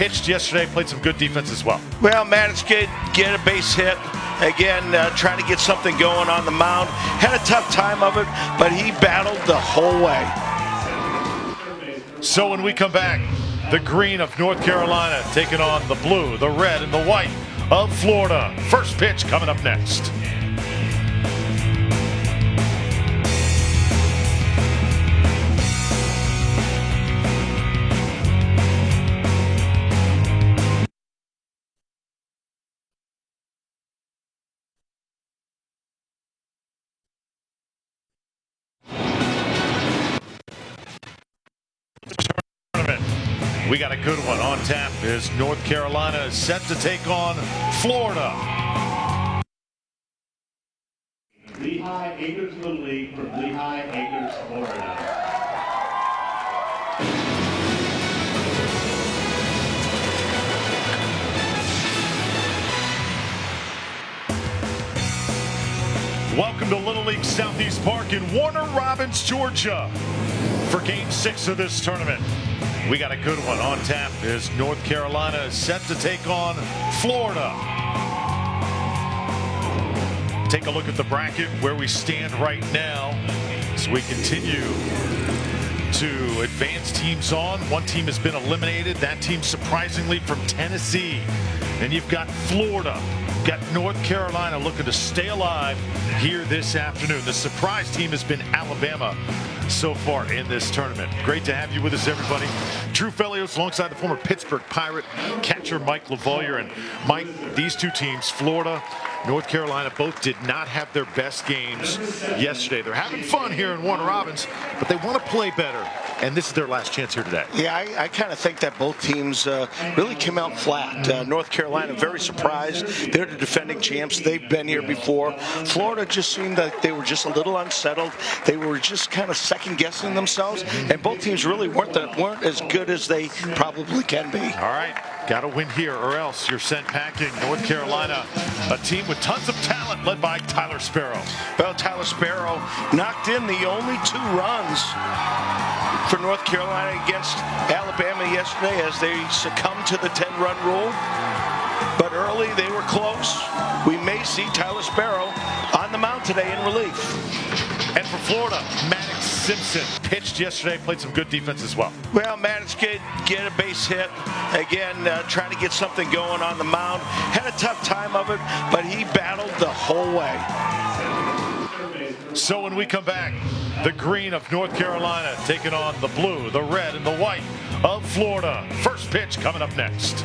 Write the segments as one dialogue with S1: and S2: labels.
S1: pitched yesterday, played some good defense as well.
S2: Well, managed to get a base hit. Again, trying to get something going on the mound. Had a tough time of it, but he battled the whole way.
S1: So when we come back, the green of North Carolina taking on the blue, the red, and the white of Florida. First pitch coming up next. We got a good one on tap as North Carolina is set to take on Florida.
S3: Lehigh Acres Little League from Lehigh Acres, Florida.
S1: Welcome to Little League Southeast Park in Warner Robins, Georgia for Game 6 of this tournament. We got a good one on tap as North Carolina is set to take on Florida. Take a look at the bracket where we stand right now as we continue to advance teams on. One team has been eliminated. That team surprisingly from Tennessee. And you've got Florida, got North Carolina looking to stay alive here this afternoon. The surprise team has been Alabama so far in this tournament. Great to have you with us, everybody. Drew Felios alongside the former Pittsburgh Pirate catcher Mike LaValliere. And Mike, these two teams, Florida, North Carolina, both did not have their best games yesterday. They're having fun here in Warner Robins, but they want to play better, and this is their last chance here today.
S2: Yeah, I kind of think that both teams really came out flat. North Carolina, very surprised. They're the defending champs. They've been here before. Florida just seemed like they were just a little unsettled. They were just kind of second-guessing themselves, and both teams really weren't as good as they probably can be.
S1: All right. Got to win here or else you're sent packing. North Carolina, a team with tons of talent led by Tyler Sparrow.
S2: Well, Tyler Sparrow knocked in the only 2 runs for North Carolina against Alabama yesterday as they succumbed to the 10-run rule. But early they were close. We may see Tyler Sparrow on the mound today in relief.
S1: And for Florida, Maddox Simpson pitched yesterday, played some good defense as well.
S2: Well, managed to get a base hit. Again, trying to get something going on the mound. Had a tough time of it, but he battled the whole way.
S1: So when we come back, the green of North Carolina taking on the blue, the red, and the white of Florida. First pitch coming up next.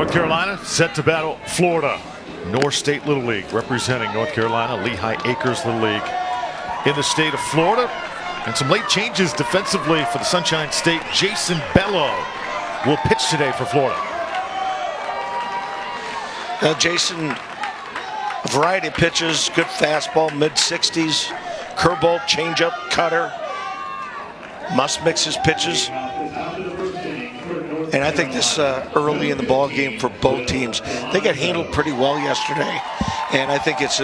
S1: North Carolina set to battle Florida. North State Little League representing North Carolina, Lehigh Acres Little League in the state of Florida. And some late changes defensively for the Sunshine State. Jason Bello will pitch today for Florida.
S2: Jason, a variety of pitches, good fastball, mid-60s, curveball, changeup, cutter. Must mix his pitches. And I think this early in the ball game for both teams, they got handled pretty well yesterday. And I think it's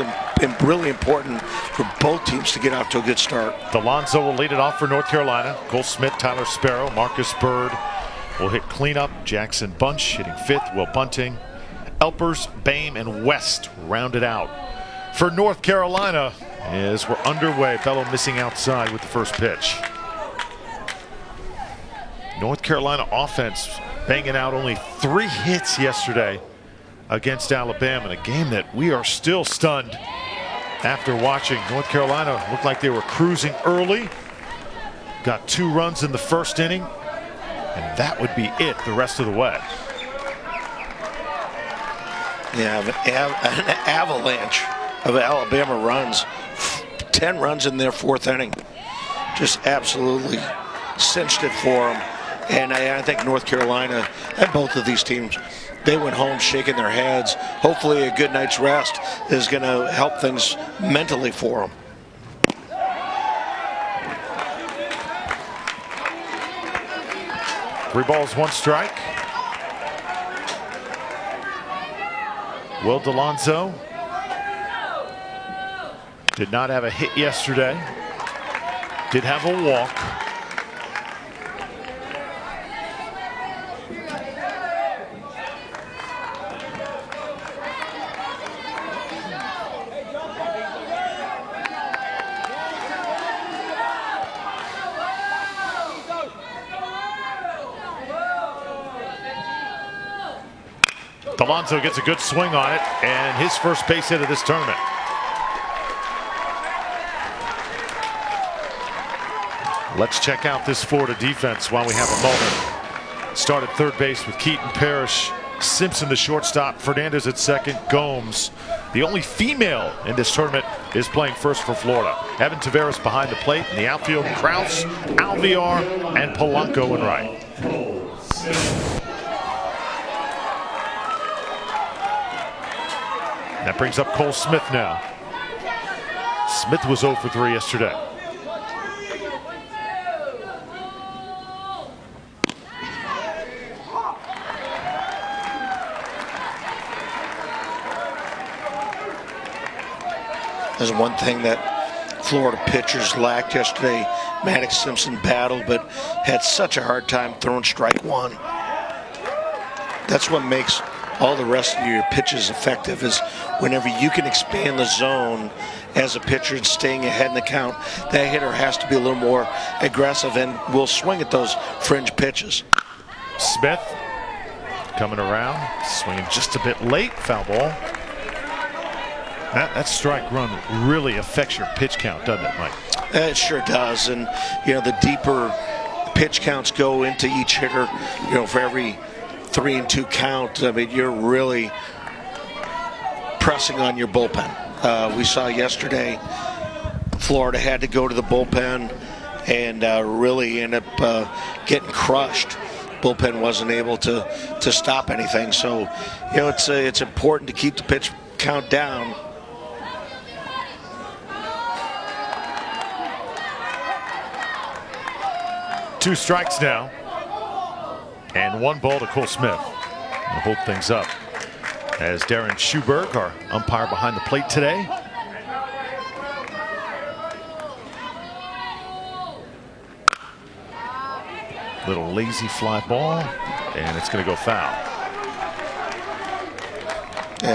S2: really important for both teams to get off to a good start.
S1: Delonzo will lead it off for North Carolina. Cole Smith, Tyler Sparrow, Marcus Bird will hit cleanup. Jackson Bunch hitting fifth. Will Bunting, Elpers, Bame, and West rounded out. For North Carolina, as we're underway, Bello missing outside with the first pitch. North Carolina offense banging out only 3 hits yesterday against Alabama in a game that we are still stunned after watching. North Carolina looked like they were cruising early, got 2 runs in the first inning, and that would be it the rest of the way.
S2: Yeah, an avalanche of Alabama runs, 10 runs in their 4th inning. Just absolutely cinched it for them. And I think North Carolina and both of these teams, they went home shaking their heads. Hopefully a good night's rest is going to help things mentally for them.
S1: Three balls, 1 strike. Will Delonzo did not have a hit yesterday. Did have a walk. Delonzo gets a good swing on it, and his first base hit of this tournament. Let's check out this Florida defense while we have a moment. Start at third base with Keaton Parrish, Simpson the shortstop, Fernandez at second, Gomes. The only female in this tournament is playing first for Florida. Evan Taveras behind the plate. In the outfield, Krause, Alvear, and Polanco in right. That brings up Cole Smith now. Smith was 0 for 3 yesterday.
S2: There's one thing that Florida pitchers lacked yesterday. Maddox Simpson battled, but had such a hard time throwing strike 1. That's what makes all the rest of your pitches effective, is whenever you can expand the zone as a pitcher and staying ahead in the count, that hitter has to be a little more aggressive and will swing at those fringe pitches.
S1: Smith coming around, swinging just a bit late, foul ball. That strike run really affects your pitch count, doesn't it, Mike?
S2: It sure does, and the deeper pitch counts go into each hitter, for every 3 and 2 count, I mean, you're really pressing on your bullpen. We saw yesterday Florida had to go to the bullpen and really end up getting crushed. Bullpen wasn't able to stop anything. So, it's important to keep the pitch count down.
S1: Two strikes now. And 1 ball to Cole Smith. We'll hold things up as Darren Schuberg, our umpire behind the plate today. Little lazy fly ball, and it's going to go foul.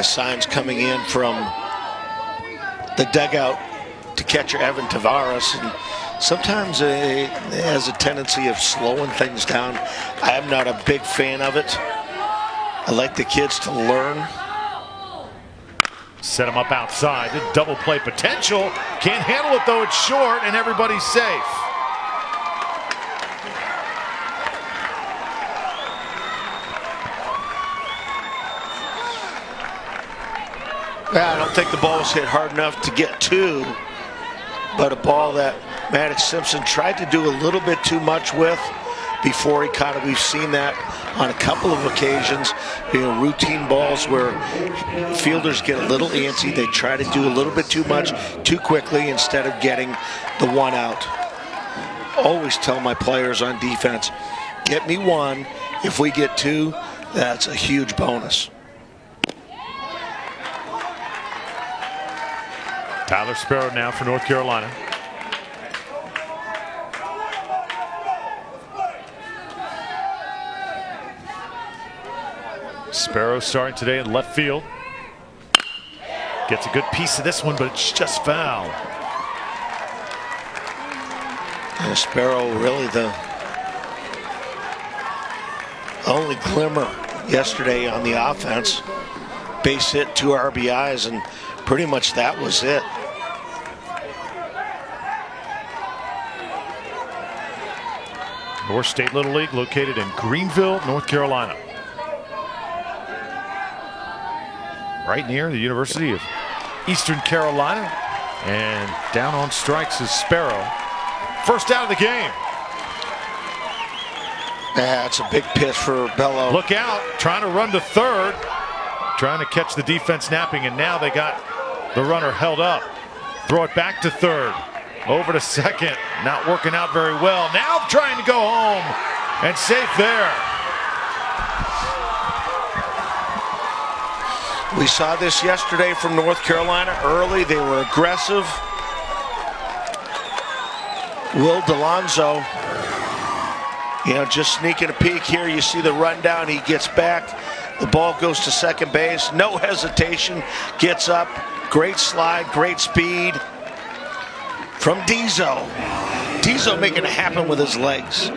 S2: Signs coming in from the dugout to catcher Evan Taveras, and sometimes it has a tendency of slowing things down. I'm not a big fan of it. I like the kids to learn.
S1: Set him up outside. Double play potential. Can't handle it though. It's short and everybody's safe.
S2: I don't think the ball was hit hard enough to get to, but a ball that Maddox Simpson tried to do a little bit too much with before he caught it. We've seen that on a couple of occasions, routine balls where fielders get a little antsy. They try to do a little bit too much too quickly instead of getting the one out. Always tell my players on defense, get me one. If we get two, that's a huge bonus.
S1: Tyler Sparrow now for North Carolina. Sparrow starting today in left field. Gets a good piece of this one, but it's just foul.
S2: And Sparrow really the only glimmer yesterday on the offense. Base hit, 2 RBIs, and pretty much that was it.
S1: North State Little League located in Greenville, North Carolina. Right near the University of Eastern Carolina. And down on strikes is Sparrow. First out of the game.
S2: That's a big pitch for Bello.
S1: Look out, trying to run to third. Trying to catch the defense napping, and now they got the runner held up. Throw it back to third. Over to second. Not working out very well. Now trying to go home. And safe there.
S2: We saw this yesterday from North Carolina early. They were aggressive. Will DeLonzo, just sneaking a peek here. You see the rundown. He gets back. The ball goes to second base. No hesitation. Gets up. Great slide. Great speed from Dizzo. Dizzo making it happen with his legs.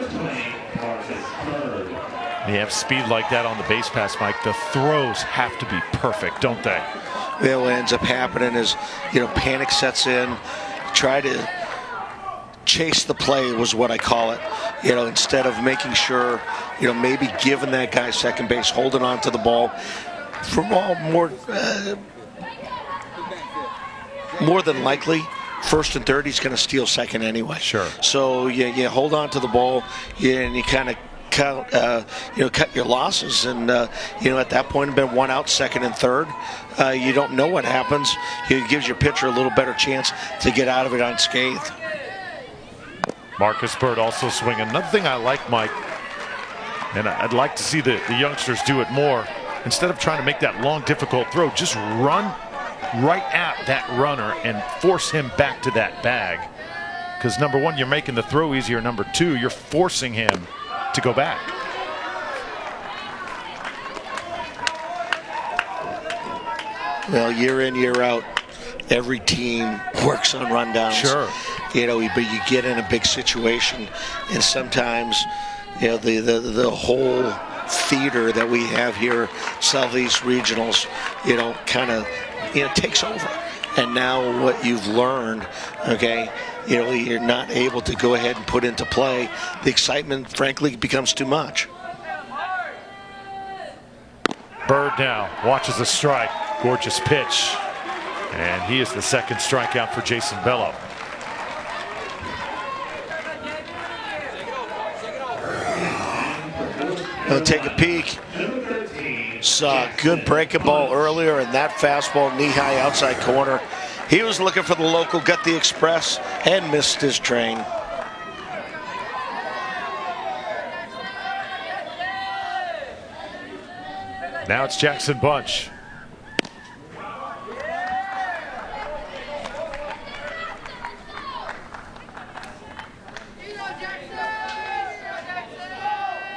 S1: You have speed like that on the base pass, Mike. The throws have to be perfect, don't they?
S2: Well, what ends up happening is, panic sets in. Try to chase the play was what I call it. Instead of making sure, maybe giving that guy second base, holding on to the ball. From all more than likely, first and third, he's going to steal second anyway.
S1: Sure.
S2: So you hold on to the ball, and you kind of cut your losses, and at that point, have been one out, second and third. You don't know what happens. It gives your pitcher a little better chance to get out of it unscathed.
S1: Marcus Bird also swinging. Another thing I like, Mike, and I'd like to see the youngsters do it more. Instead of trying to make that long, difficult throw, just run right at that runner and force him back to that bag. Because number one, you're making the throw easier. Number two, you're forcing him to go back.
S2: Well, year in, year out, every team works on rundowns.
S1: Sure.
S2: But you get in a big situation, and sometimes, the whole theater that we have here, Southeast Regionals, takes over. And now what you've learned, you're not able to go ahead and put into play. The excitement, frankly, becomes too much.
S1: Bird now watches a strike. Gorgeous pitch. And he is the second strikeout for Jason Bello.
S2: We'll take a peek. Saw a good breaking ball earlier, and that fastball knee-high outside corner. He was looking for the local, got the express, and missed his train.
S1: Now it's Jackson Bunch.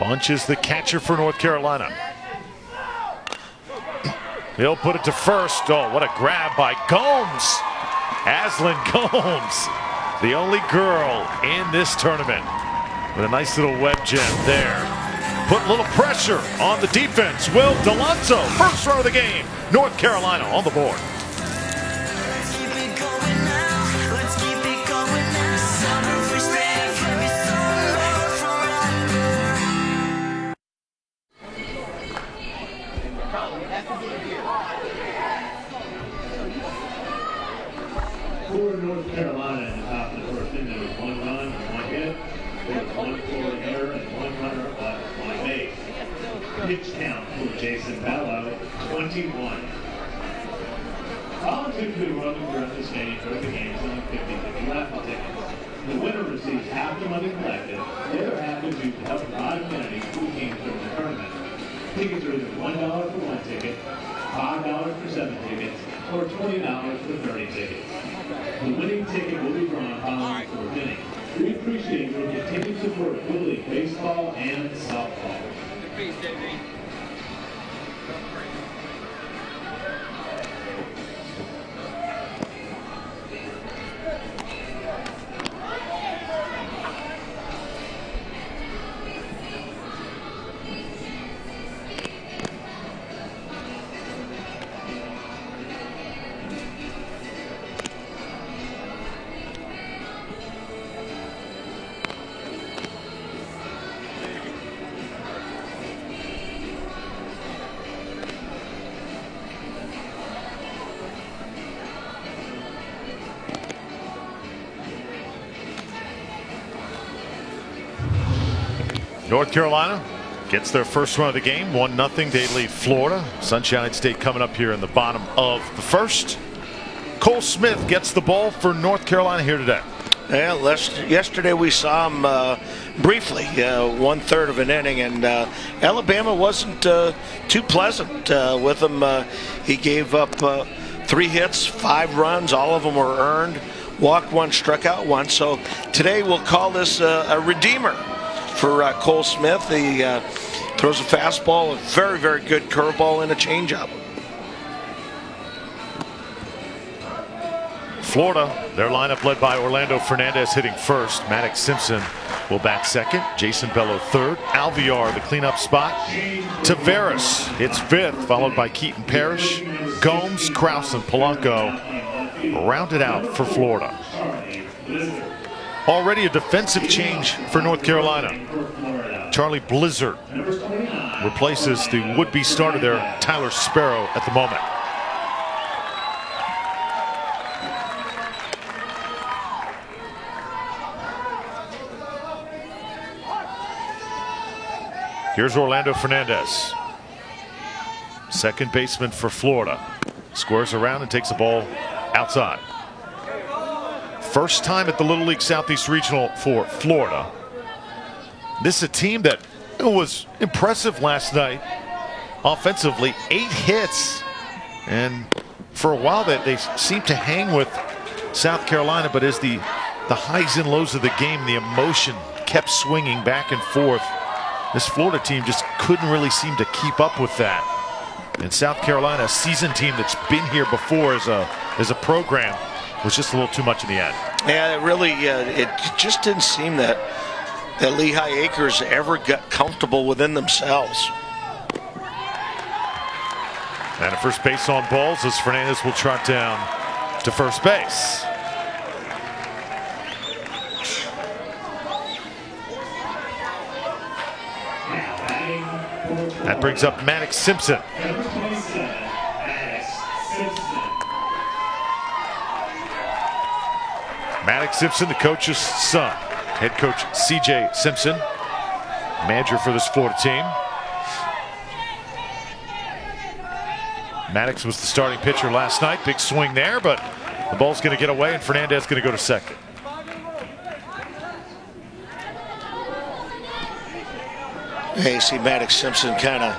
S1: Bunch is the catcher for North Carolina. He'll put it to first. Oh, what a grab by Gomes. Aslan Gomes, the only girl in this tournament, with a nice little web gem there. Put a little pressure on the defense. Will DeLonzo, first run of the game. North Carolina on the board.
S3: For North Carolina in the top of the first inning, there was 1 run and 1 hit. There was 1 scoring error and 1 runner on base. Pitch count for Jason Bello, 21. Politics will be running throughout the stadium for the game, selling 50 raffle tickets. The winner receives half the money collected. The other half is used to help provide amenities to the teams during the tournament. Tickets are either $1 for 1 ticket, $5 for 7 tickets, or $20 for 30 tickets. The winning ticket will be drawn following the fourth inning. We appreciate your continued support of Little League baseball and softball.
S1: North Carolina gets their first run of the game, 1-0. They lead Florida. Sunshine State coming up here in the bottom of the first. Cole Smith gets the ball for North Carolina here today.
S2: Yeah, yesterday we saw him briefly, 1/3 of an inning, and Alabama wasn't too pleasant with him. He gave up 3 hits, 5 runs, all of them were earned, walked 1, struck out 1. So today we'll call this a redeemer for Cole Smith. He throws a fastball, a very, very good curveball, and a changeup.
S1: Florida, their lineup led by Orlando Fernandez hitting first. Maddox Simpson will bat second. Jason Bello third. Alvear, the cleanup spot. Tavares hits fifth, followed by Keaton Parrish. Gomes, Krause, and Polanco rounded out for Florida. Already a defensive change for North Carolina. Charlie Blizzard replaces the would-be starter there, Tyler Sparrow, at the moment. Here's Orlando Fernandez, second baseman for Florida. Squares around and takes the ball outside. First time at the Little League Southeast Regional for Florida. This is a team that was impressive last night offensively. 8 hits, and for a while that they seemed to hang with South Carolina, but as the highs and lows of the game, the emotion kept swinging back and forth. This Florida team just couldn't really seem to keep up with that. And South Carolina, a seasoned team that's been here before as a program, was just a little too much in the end.
S2: Yeah, it really, it just didn't seem that Lehigh Acres ever got comfortable within themselves.
S1: And a first base on balls as Fernandez will trot down to first base. That brings up Maddox Simpson. Maddox Simpson, the coach's son. Head coach C.J. Simpson, manager for this Florida team. Maddox was the starting pitcher last night. Big swing there, but the ball's going to get away, and Fernandez going to go to second.
S2: Hey, see Maddox Simpson kind of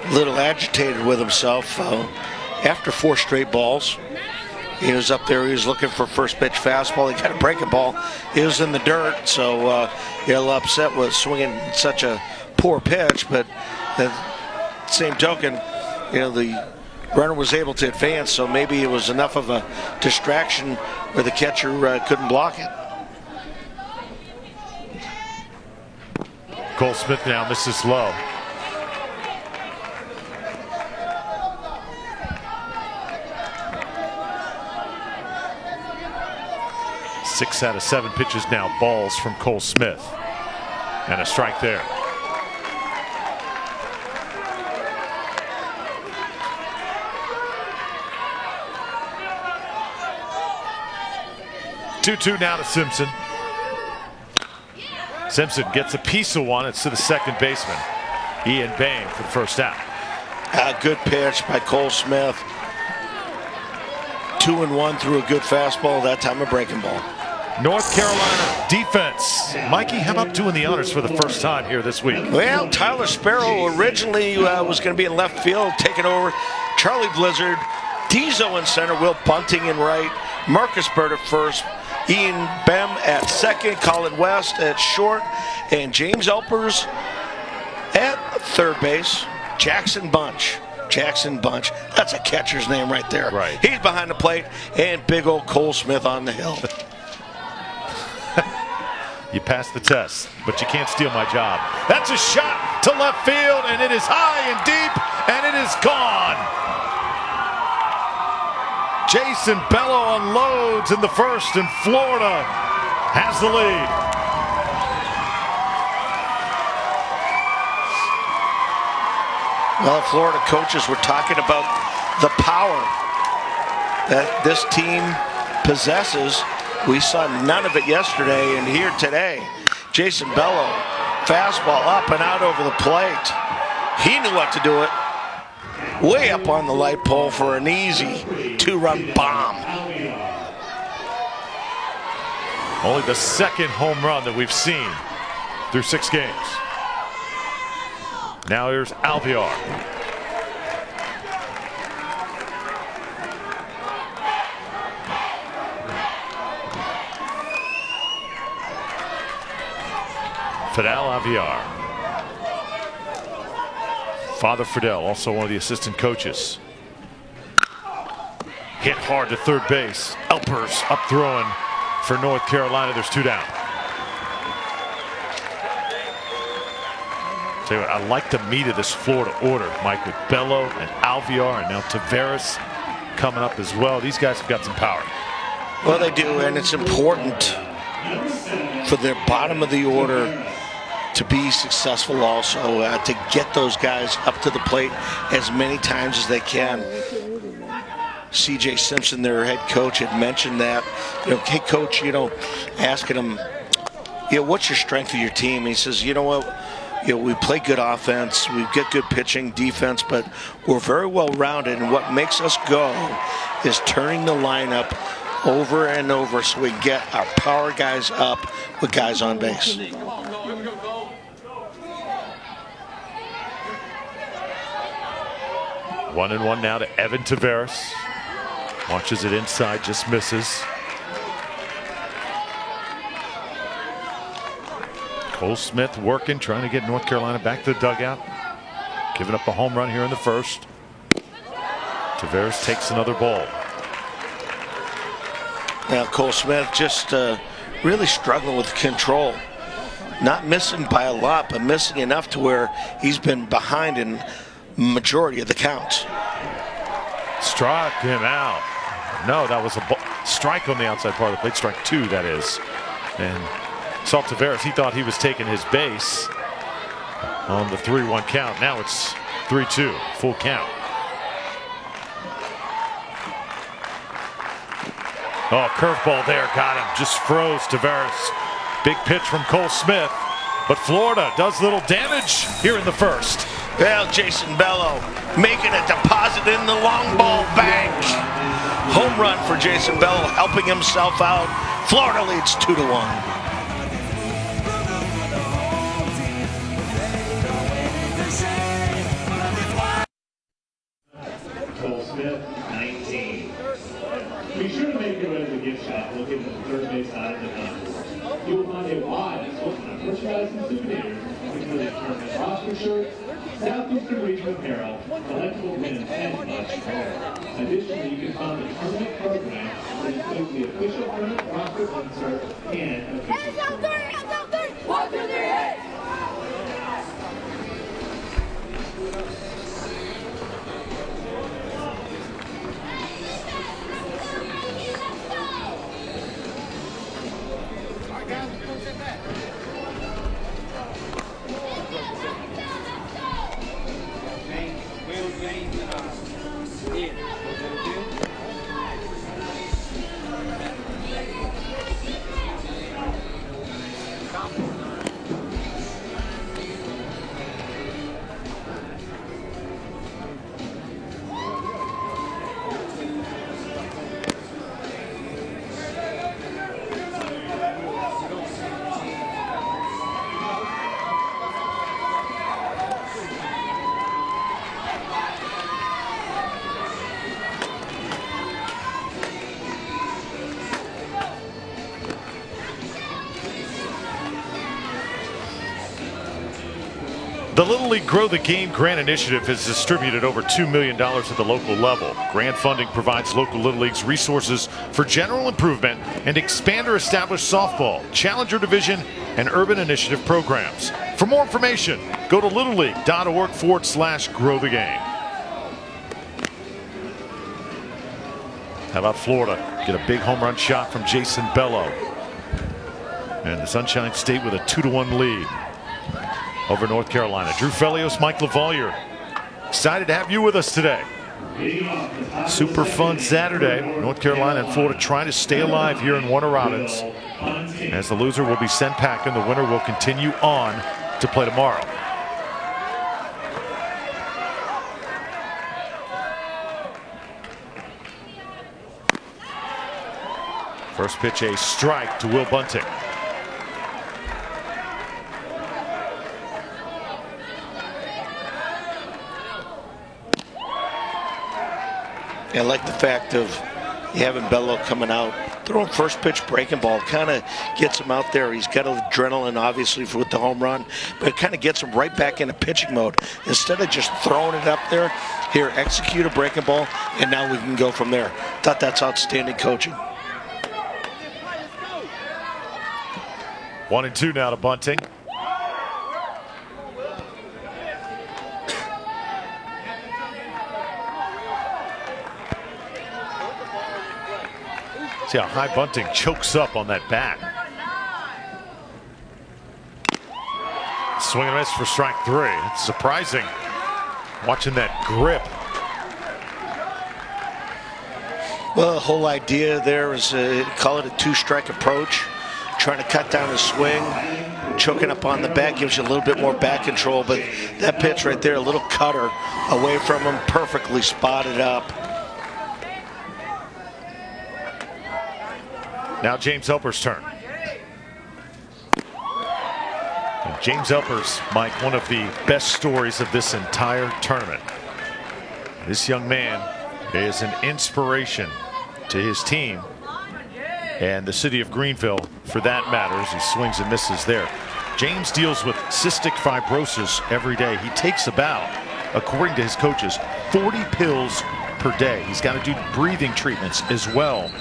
S2: a little agitated with himself after 4 straight balls. He was up there, he was looking for first pitch fastball. He got a breaking ball. He was in the dirt, so he got a little upset with swinging such a poor pitch. But the same token, the runner was able to advance, so maybe it was enough of a distraction where the catcher couldn't block it.
S1: Cole Smith now misses low. Six out of 7 pitches now balls from Cole Smith. And a strike there. 2-2 now to Simpson. Simpson gets a piece of one. It's to the second baseman, Ian Bain, for the first out.
S2: A good pitch by Cole Smith. 2-1 through a good fastball. That time a breaking ball.
S1: North Carolina defense. Mikey, how about doing the honors for the first time here this week?
S2: Well, Tyler Sparrow originally was going to be in left field, taking over. Charlie Blizzard, Dezo in center, Will Bunting in right, Marcus Bird at first, Ian Bem at second, Colin West at short, and James Elpers at third base. Jackson Bunch. That's a catcher's name right there.
S1: Right.
S2: He's behind the plate, and big old Cole Smith on the hill.
S1: You passed the test, but you can't steal my job. That's a shot to left field, and it is high and deep, and it is gone. Jason Bello unloads in the first, and Florida has the lead.
S2: Well, Florida coaches were talking about the power that this team possesses. We saw none of it yesterday, and here today, Jason Bello, fastball up and out over the plate. He knew what to do it. Way up on the light pole for an easy 2-run bomb.
S1: Only the second home run that we've seen through 6 games. Now here's Alvear. Fidel Alvear. Father Fidel, also one of the assistant coaches. Hit hard to third base. Elpers up throwing for North Carolina. There's 2 down. Tell you what, I like the meat of this Florida order, Mike, with Bello and Alvear, and now Taveras coming up as well. These guys have got some power.
S2: Well, they do, and it's important for their bottom of the order to be successful also, to get those guys up to the plate as many times as they can. C.J. Simpson, their head coach, had mentioned that. Hey, coach, asking him, what's your strength of your team? And he says, you know what? We play good offense, we get good pitching, defense, but we're very well rounded, and what makes us go is turning the lineup over and over so we can get our power guys up with guys on base.
S1: 1-1 now to Evan Taveras. Launches it inside, just misses. Cole Smith working, trying to get North Carolina back to the dugout. Giving up a home run here in the first. Taveras takes another ball.
S2: Now Cole Smith just really struggling with control. Not missing by a lot, but missing enough to where he's been behind in majority of the counts.
S1: Struck him out. No, that was a strike on the outside part of the plate. Strike 2, that is. And saw Taveras, he thought he was taking his base on the 3-1 count. Now it's 3-2, full count. Oh, curveball there, got him. Just froze Taveras. Big pitch from Cole Smith. But Florida does little damage here in the first.
S2: Well, Jason Bello making a deposit in the long ball bank. Home run for Jason Bello, helping himself out. Florida leads 2-1.
S3: Cole Smith, 19. Be sure to make your way to the gift shop located on the third base side of the concourse. You will find a wide assortment of merchandise and souvenirs, including tournament roster shirts, Southeastern region apparel, collectible pins, and much more. Additionally, you can find the tournament program, which includes the official tournament roster insert and official score.
S4: Hands out there! 1, 2, 3, hit!
S1: The Little League Grow the Game grant initiative has distributed over $2 million at the local level. Grant funding provides local Little Leagues resources for general improvement and expand or establish softball, Challenger Division, and Urban Initiative programs. For more information, go to littleleague.org/grow the game. How about Florida? Get a big home run shot from Jason Bello. And the Sunshine State with a 2-1 lead over North Carolina. Drew Felios, Mike LaValliere. Excited to have you with us today. Super fun Saturday. North Carolina and Florida trying to stay alive here in Warner Robins. As the loser will be sent packing, the winner will continue on to play tomorrow. First pitch, a strike to Will Bunting.
S2: I like the fact of having Bello coming out, throwing first pitch breaking ball, kind of gets him out there. He's got adrenaline, obviously, with the home run, but it kind of gets him right back into pitching mode. Instead of just throwing it up there, here, execute a breaking ball, and now we can go from there. Thought that's outstanding coaching.
S1: 1-2 now to Bunting. See how high Bunting chokes up on that bat. Swing and miss for strike 3. It's surprising watching that grip.
S2: Well, the whole idea there is call it a two-strike approach. Trying to cut down his swing, choking up on the bat gives you a little bit more bat control, but that pitch right there, a little cutter away from him, perfectly spotted up.
S1: Now James Elper's turn. And James Elper's, Mike, one of the best stories of this entire tournament. This young man is an inspiration to his team and the city of Greenville, for that matter, as he swings and misses there. James deals with cystic fibrosis every day. He takes about, according to his coaches, 40 pills per day. He's got to do breathing treatments as well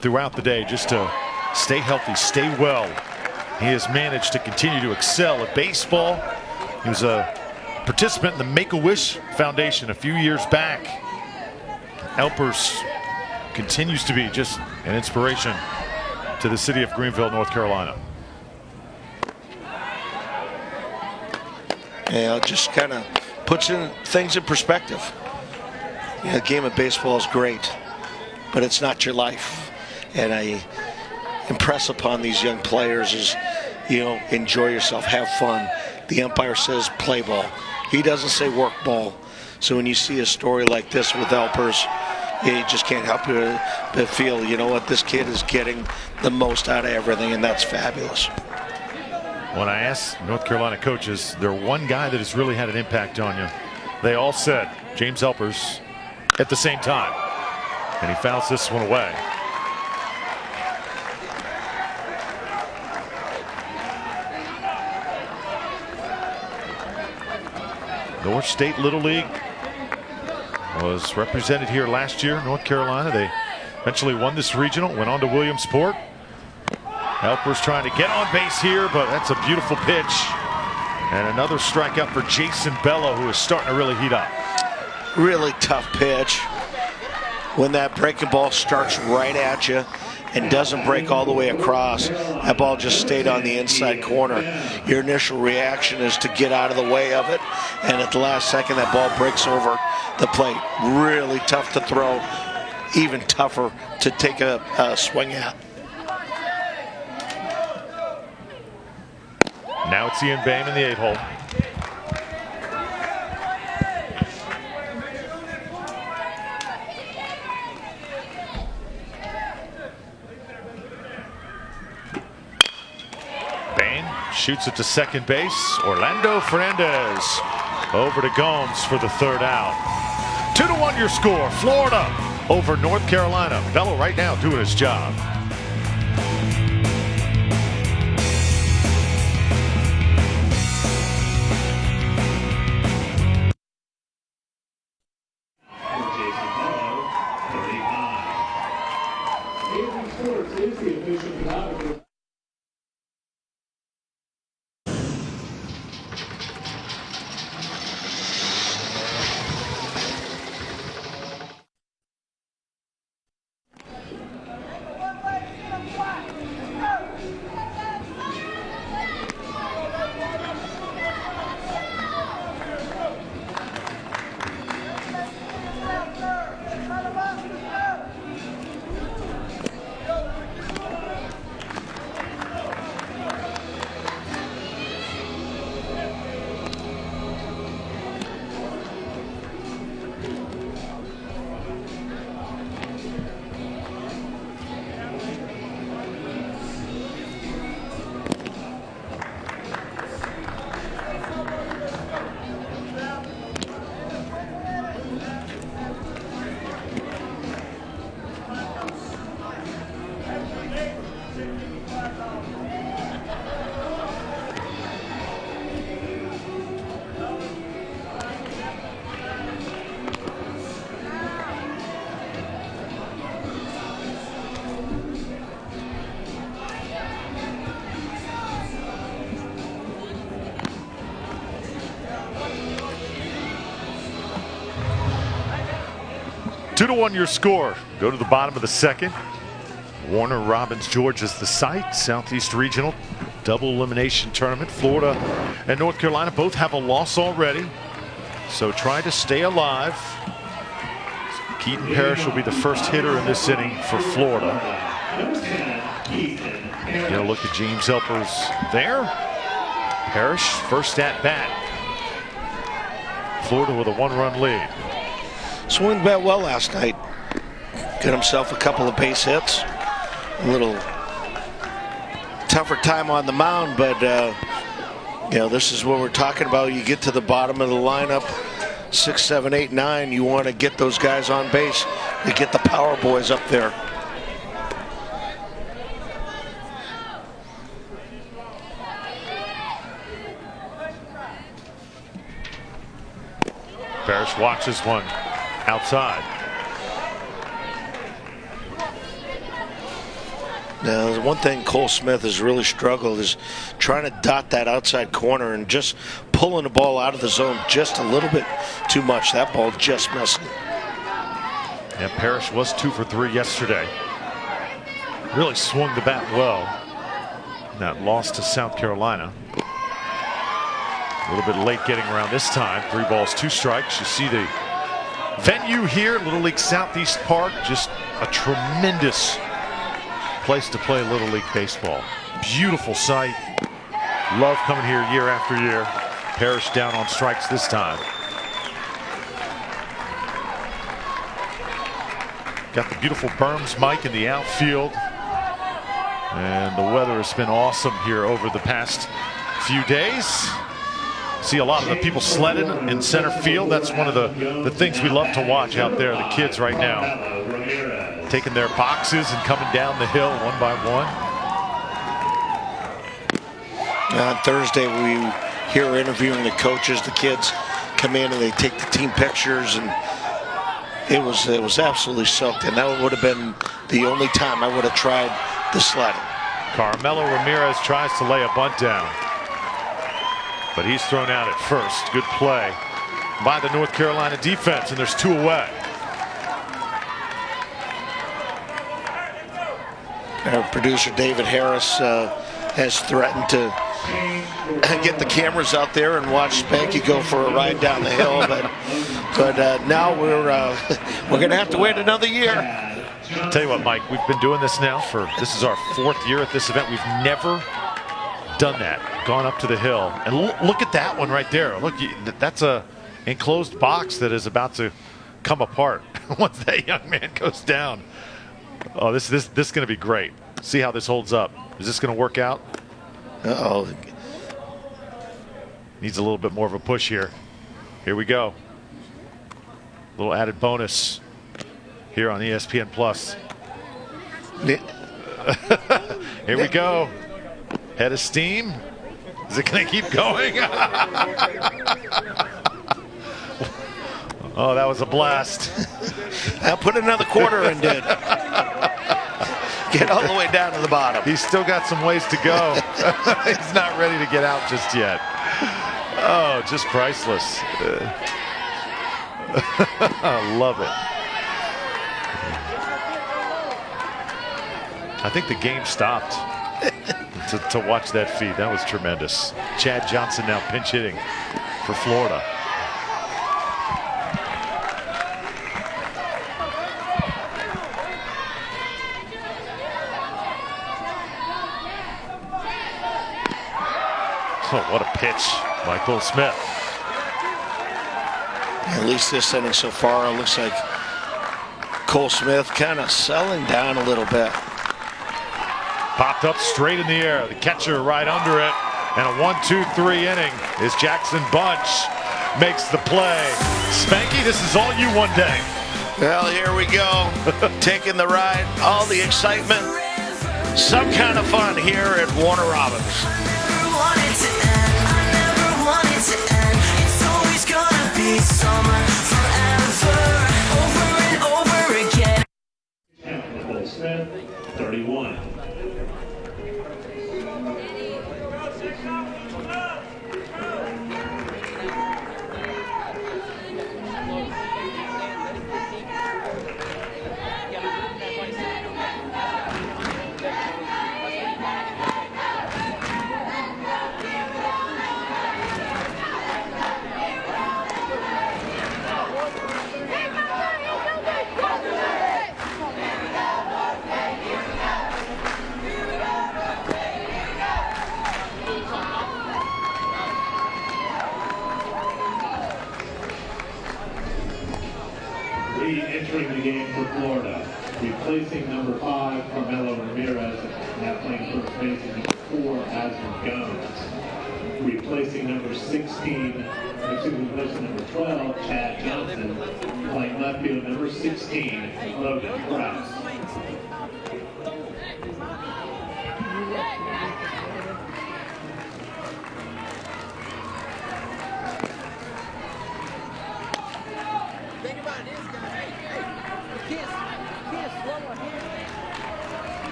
S1: throughout the day just to stay healthy, stay well. He has managed to continue to excel at baseball. He was a participant in the Make-A-Wish Foundation a few years back. Elpers continues to be just an inspiration to the city of Greenville, North Carolina.
S2: Yeah, it just kind of puts things in perspective. Yeah, the game of baseball is great, but it's not your life. And I impress upon these young players is, enjoy yourself, have fun. The umpire says play ball. He doesn't say work ball. So when you see a story like this with Elpers, you just can't help but feel, you know what, this kid is getting the most out of everything, and that's fabulous.
S1: When I asked North Carolina coaches, there one guy that has really had an impact on you, they all said James Elpers at the same time. And he fouls this one away. North State Little League was represented here last year, North Carolina. They eventually won this regional, went on to Williamsport. Elpers trying to get on base here, but that's a beautiful pitch. And another strikeout for Jason Bello, who is starting to really heat up.
S2: Really tough pitch. When that breaking ball starts right at you and doesn't break all the way across, that ball just stayed on the inside corner. Your initial reaction is to get out of the way of it, and at the last second that ball breaks over the plate. Really tough to throw, even tougher to take a swing at.
S1: Now it's Ian Boehm in the 8-hole. Boehm shoots it to second base. Orlando Fernandez over to Gomes for the third out. 2-1 your score. Florida over North Carolina. Bello right now doing his job.
S3: Sports is the official photographer.
S1: Two to 1 your score. Go to the bottom of the second. Warner Robins Georgia's the site. Southeast Regional double elimination tournament. Florida and North Carolina both have a loss already, so try to stay alive. Keaton Parrish will be the first hitter in this inning for Florida. Get a look at James Elpers there. Parrish first at bat. Florida with a 1-run lead.
S2: Swung bat well last night. Got himself a couple of base hits. A little tougher time on the mound, but you know, this is what we're talking about. You get to the bottom of the lineup, 6, 7, 8, 9. You want to get those guys on base. You get the power boys up there.
S1: Parrish watches one outside.
S2: Now, the one thing Cole Smith has really struggled is trying to dot that outside corner and just pulling the ball out of the zone just a little bit too much. That ball just missing.
S1: Yeah, Parrish was 2 for 3 yesterday. Really swung the bat well. That loss to South Carolina. A little bit late getting around this time. 3 balls, 2 strikes. You see the venue here, Little League Southeast Park. Just a tremendous place to play Little League baseball. Beautiful sight. Love coming here year after year. Parrish down on strikes this time. Got the beautiful berms mic in the outfield. And the weather has been awesome here over the past few days. See a lot of the people sledding in center field. That's one of the things we love to watch out there. The kids right now taking their boxes and coming down the hill one by one.
S2: On Thursday, we here interviewing the coaches. The kids come in and they take the team pictures, and it was absolutely soaked. And that would have been the only time I would have tried the sledding.
S1: Carmelo Ramirez tries to lay a bunt down, but he's thrown out at first. Good play by the North Carolina defense, and there's 2 away.
S2: Our producer David Harris has threatened to get the cameras out there and watch Spanky go for a ride down the hill, but now we're going to have to wait another year.
S1: I'll tell you what, Mike, we've been doing this now this is our 4th year at this event. We've never done that, gone up to the hill. And look at that one right there. Look, that's a enclosed box that is about to come apart once that young man goes down. Oh, this is going to be great. See how this holds up. Is this going to work out?
S2: Uh-oh.
S1: Needs a little bit more of a push here. Here we go. A little added bonus here on ESPN Plus. Here we go. Head of steam. Is it going to keep going? Oh, that was a blast.
S2: I'll put another quarter in, dude. Get all the way down to the bottom.
S1: He's still got some ways to go. He's not ready to get out just yet. Oh, just priceless. I love it. I think the game stopped to watch that feed. That was tremendous. Chad Johnson now pinch hitting for Florida. Oh, what a pitch by Cole Smith.
S2: At least this inning so far, it looks like Cole Smith kind of settling down a little bit.
S1: Popped up straight in the air. The catcher right under it. And a 1-2-3 inning is Jackson Bunch makes the play. Spanky, this is all you one day.
S2: Well, here we go. Taking the ride, all the excitement. Some kind of fun here at Warner Robins.
S5: Summer forever, over and over again.
S3: Cole Smith, 31. Entering the game for Florida, replacing number 5, Carmelo Ramirez, now playing first base, and number 4, Asmund Jones. Replacing number 16, replacing number 12, Chad Johnson, playing left field, number 16, Logan Krause.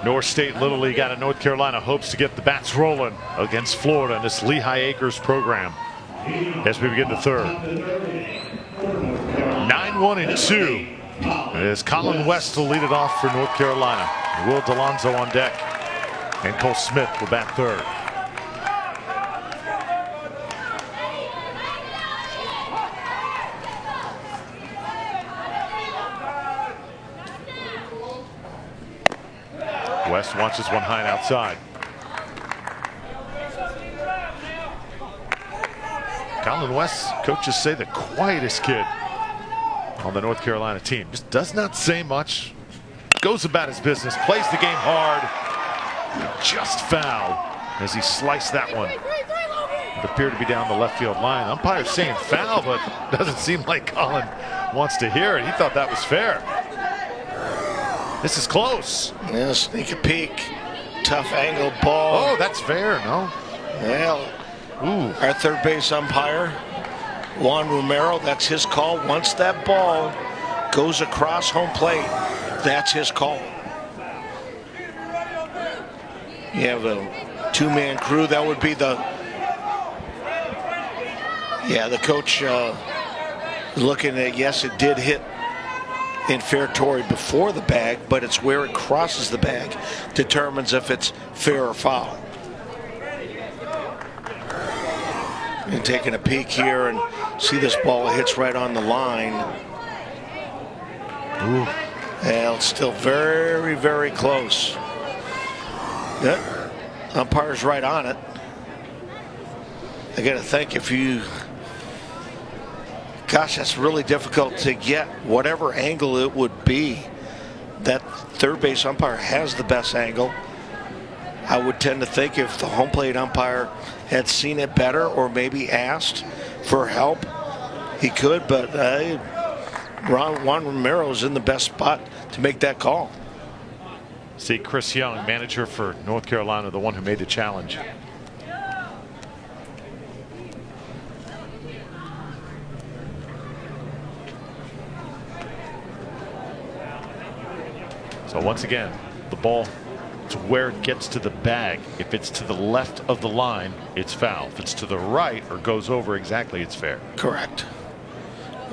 S1: North State Little League out of North Carolina hopes to get the bats rolling against Florida in this Lehigh Acres program as we begin the third. 9-1-2 as Colin West will lead it off for North Carolina. Will Delonzo on deck, and Cole Smith will bat third. West watches one high and outside. Colin West, coaches say the quietest kid on the North Carolina team. Just does not say much, goes about his business, plays the game hard. Just foul as he sliced that one. It appeared to be down the left field line. Umpire's saying foul, but doesn't seem like Colin wants to hear it. He thought that was fair. This is close.
S2: Yeah, sneak a peek. Tough angle ball.
S1: Oh, that's fair, no?
S2: Well, our third base umpire, Juan Romero, that's his call. Once that ball goes across home plate, that's his call. You have a two-man crew. That would be the coach looking at, yes, it did hit in fair territory before the bag, but it's where it crosses the bag determines if it's fair or foul. And taking a peek here and see this ball hits right on the line.
S1: Ooh.
S2: And it's still very, very close. Yep. Umpire's right on it. I got to think if you... Gosh, that's really difficult to get. Whatever angle it would be, that third base umpire has the best angle. I would tend to think if the home plate umpire had seen it better or maybe asked for help, he could, but Juan Romero's in the best spot to make that call.
S1: See Chris Young, manager for North Carolina, the one who made the challenge. So once again, the ball to where it gets to the bag. If it's to the left of the line, it's foul. If it's to the right or goes over exactly, it's fair.
S2: Correct.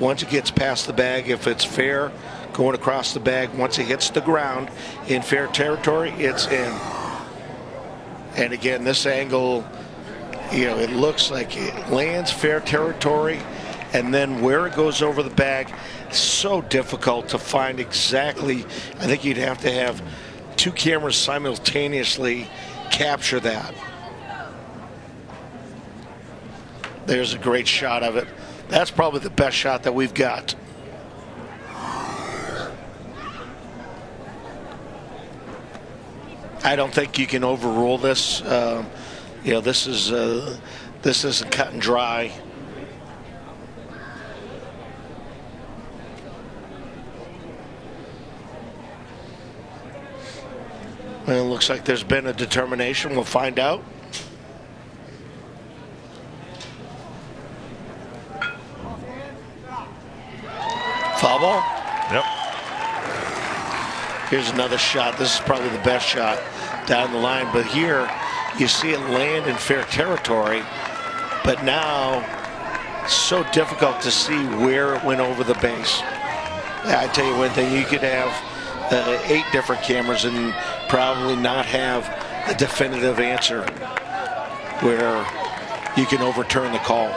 S2: Once it gets past the bag, if it's fair, going across the bag, once it hits the ground in fair territory, it's in. And again, this angle, you know, it looks like it lands fair territory, and then where it goes over the bag, so difficult to find exactly. I think you'd have to have 2 cameras simultaneously capture that. There's a great shot of it. That's probably the best shot that we've got. I don't think you can overrule this. You know, this isn't cut and dry. And it looks like there's been a determination. We'll find out. Foul ball?
S1: Yep.
S2: Here's another shot. This is probably the best shot down the line. But here, you see it land in fair territory. But now, so difficult to see where it went over the base. I tell you one thing, you could have 8 different cameras and probably not have a definitive answer where you can overturn the call.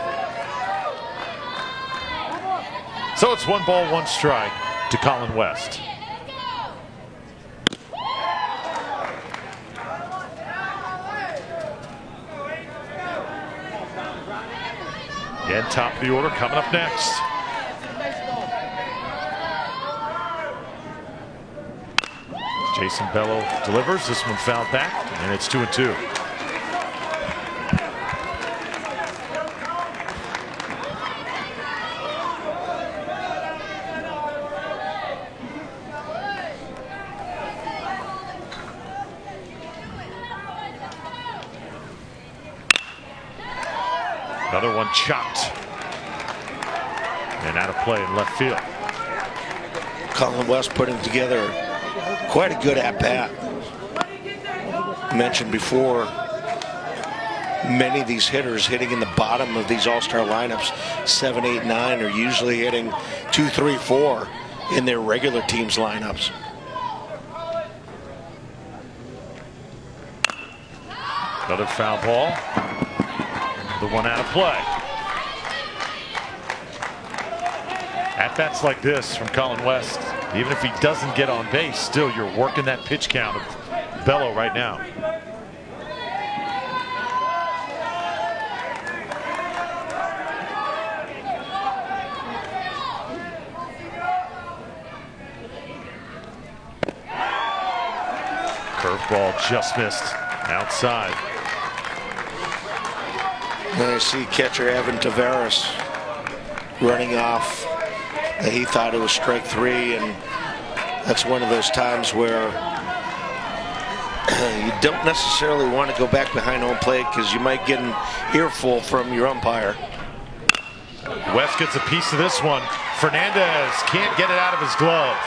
S1: So it's 1 ball, 1 strike to Colin West. Again, top of the order coming up next. Jason Bello delivers. This one fouled back, and it's 2-2. Another one chopped and out of play in left field.
S2: Colin West putting together quite a good at-bat. Mentioned before, many of these hitters hitting in the bottom of these all-star lineups, 7, 8, 9, are usually hitting 2, 3, 4 in their regular teams' lineups.
S1: Another foul ball. The one out of play. At-bats like this from Colin West, even if he doesn't get on base, still you're working that pitch count of Bello right now. Curveball just missed outside.
S2: And I see catcher Evan Tavares running off. He thought it was strike 3, and that's one of those times where you don't necessarily want to go back behind home plate because you might get an earful from your umpire.
S1: West gets a piece of this one. Fernandez can't get it out of his glove.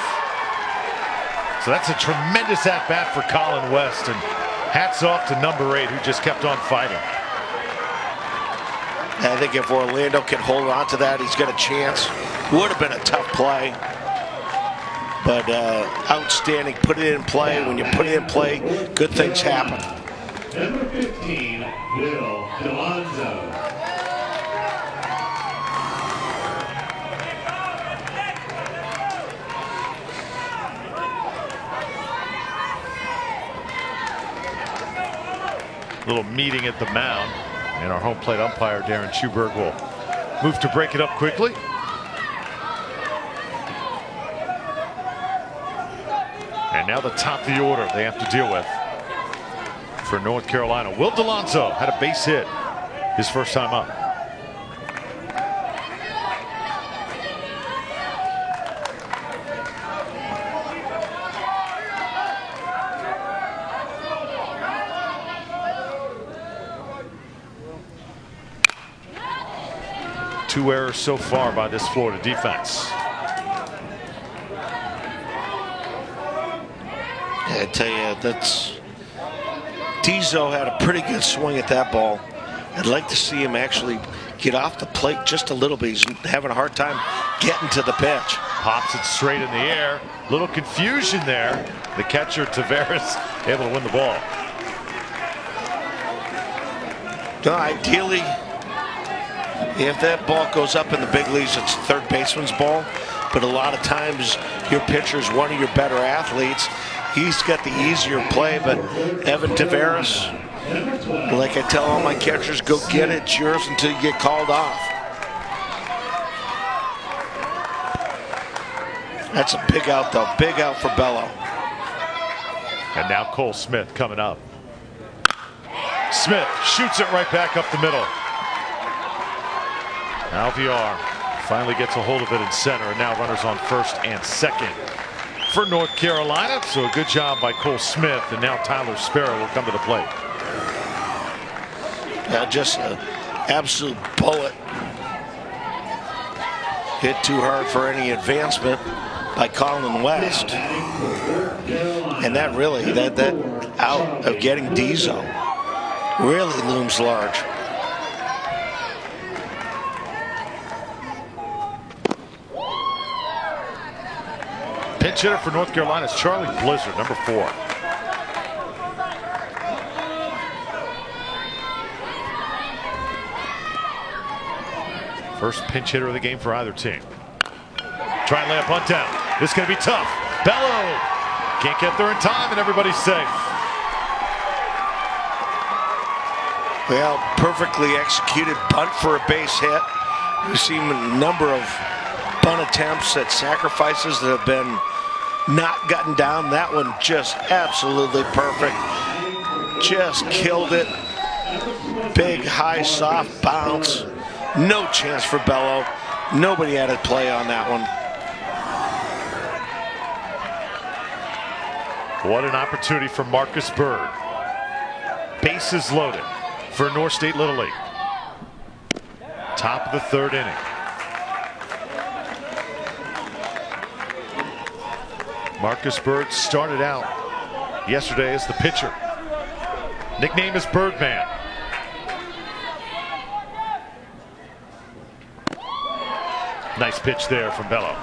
S1: So that's a tremendous at-bat for Colin West, and hats off to number 8 who just kept on fighting.
S2: I think if Orlando can hold on to that, he's got a chance. Would have been a tough play, but outstanding. Put it in play. When you put it in play, good things happen.
S3: Number 15, Bill Delonzo.
S1: Little meeting at the mound, and our home plate umpire Darren Schuberg will move to break it up quickly. And now the top of the order they have to deal with for North Carolina. Will Delonzo had a base hit his first time up. Two errors so far by this Florida defense.
S2: I tell you, Dizzo had a pretty good swing at that ball. I'd like to see him actually get off the plate just a little bit. He's having a hard time getting to the pitch.
S1: Pops it straight in the air. Little confusion there. The catcher, Tavares, able to win the ball.
S2: No, ideally, if that ball goes up in the big leagues, it's third baseman's ball. But a lot of times, your pitcher's one of your better athletes. He's got the easier play, but Evan Tavares, like I tell all my catchers, go get it. It's yours until you get called off. That's a big out, though. Big out for Bello.
S1: And now Cole Smith coming up. Smith shoots it right back up the middle. Alvear finally gets a hold of it in center, and now runners on first and second for North Carolina. So a good job by Cole Smith, and now Tyler Sparrow will come to the plate.
S2: Just an absolute bullet. Hit too hard for any advancement by Colin West. And that really, that out of getting Dizzo really looms large.
S1: Pinch hitter for North Carolina is Charlie Blizzard, number 4. First pinch hitter of the game for either team. Try and lay a bunt down. This is going to be tough. Bello can't get there in time, and everybody's safe.
S2: Well, perfectly executed bunt for a base hit. We've seen a number of bunt attempts at sacrifices that have been not gotten down. That one just absolutely perfect. Just killed it. Big, high, soft bounce. No chance for Bello. Nobody had a play on that one.
S1: What an opportunity for Marcus Bird. Bases loaded for North State Little League. Top of the 3rd inning. Marcus Bird started out yesterday as the pitcher. Nickname is Birdman. Nice pitch there from Bello.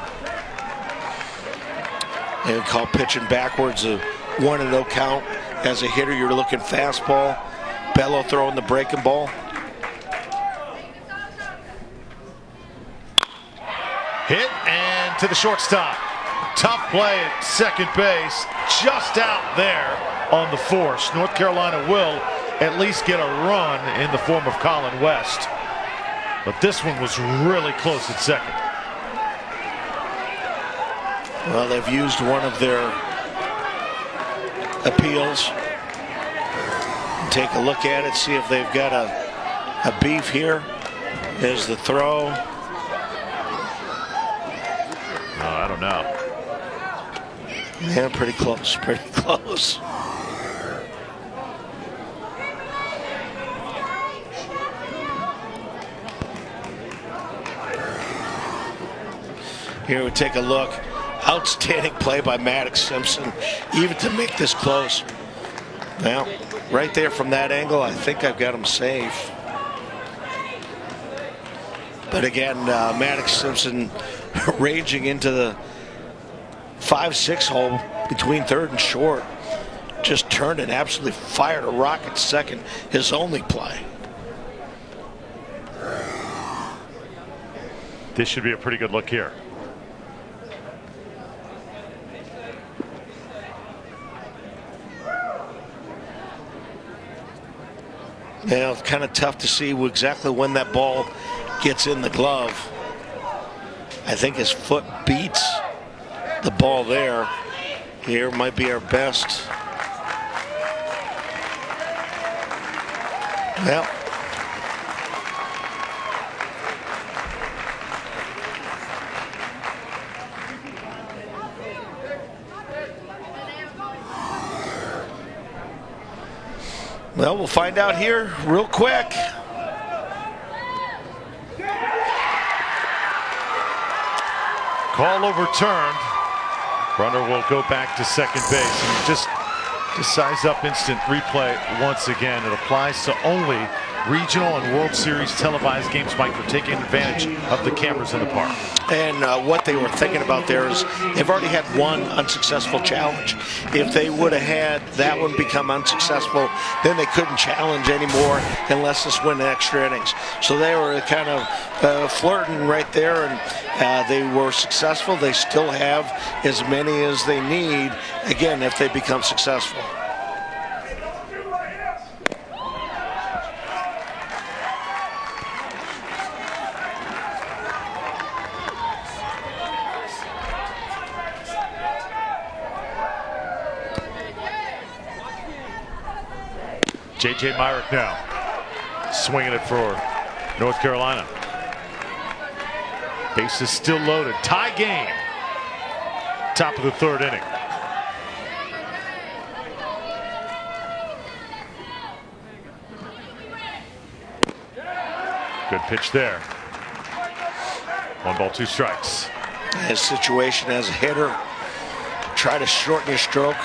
S2: They call pitching backwards a 1-0 count. As a hitter, you're looking fastball. Bello throwing the breaking ball.
S1: Hit and to the shortstop. Tough play at second base. Just out there on the force. North Carolina will at least get a run in the form of Colin West. But this one was really close at second.
S2: Well, they've used one of their appeals. Take a look at it, see if they've got a beef here. There's the throw.
S1: I don't know.
S2: Yeah, pretty close, pretty close. Here we take a look. Outstanding play by Maddox Simpson, even to make this close. Well, right there from that angle, I think I've got him safe. But again, Maddox Simpson ranging into the 5-6 hole between third and short. Just turned and absolutely fired a rocket second, his only play.
S1: This should be a pretty good look here.
S2: Yeah, it's kind of tough to see exactly when that ball gets in the glove. I think his foot beats the ball there. Here might be our best. Well, we'll find out here real quick.
S1: Call overturned. Runner will go back to second base, and just to size up instant replay once again. It applies to only regional and World Series televised games, Mike, for taking advantage of the cameras in the park.
S2: And what they were thinking about there is they've already had one unsuccessful challenge. If they would have had that one become unsuccessful, then they couldn't challenge anymore unless this went extra innings. So they were kind of flirting right there, and they were successful. They still have as many as they need, again, if they become successful.
S1: J.J. Myrick now swinging it for North Carolina. Base is still loaded. Tie game. Top of the third inning. Good pitch there. 1 ball, 2 strikes.
S2: His situation as a hitter, try to shorten your stroke,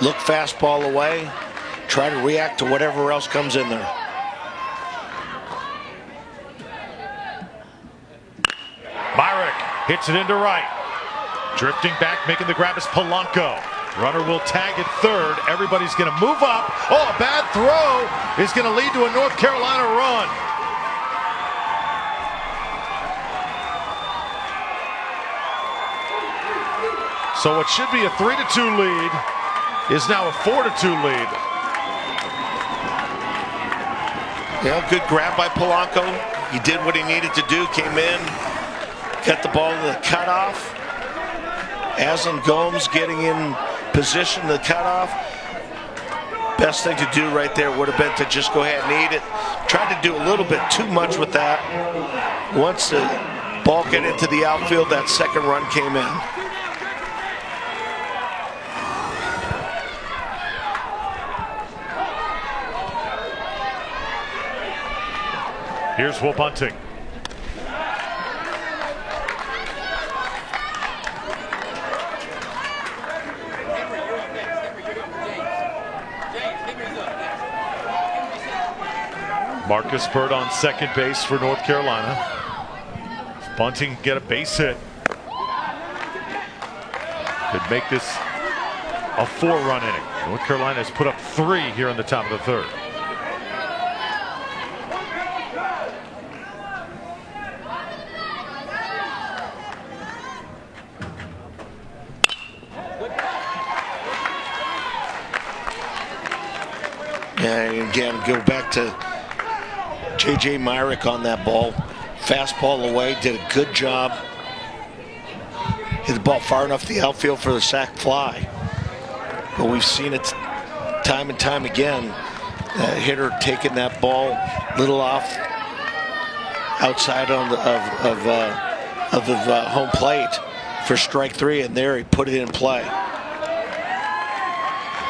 S2: look fastball away, try to react to whatever else comes in there.
S1: Myrick hits it into right. Drifting back, making the grab is Polanco. Runner will tag at third. Everybody's going to move up. Oh, a bad throw is going to lead to a North Carolina run. So what should be a 3-2 lead is now a 4-2 lead.
S2: Yeah, good grab by Polanco. He did what he needed to do, came in, got the ball to the cutoff. Aslan Gomes getting in position to the cutoff. Best thing to do right there would have been to just go ahead and eat it. Tried to do a little bit too much with that. Once the ball got into the outfield, that second run came in.
S1: Here's Will Bunting. Marcus Bird on second base for North Carolina. If Bunting get a base hit, could make this a 4-run inning. North Carolina has put up 3 here in the top of the third.
S2: And again, go back to J.J. Myrick on that ball. Fastball away, did a good job. Hit the ball far enough to the outfield for the sac fly. But we've seen it time and time again. That hitter taking that ball a little off outside of the home plate for strike 3, and there he put it in play.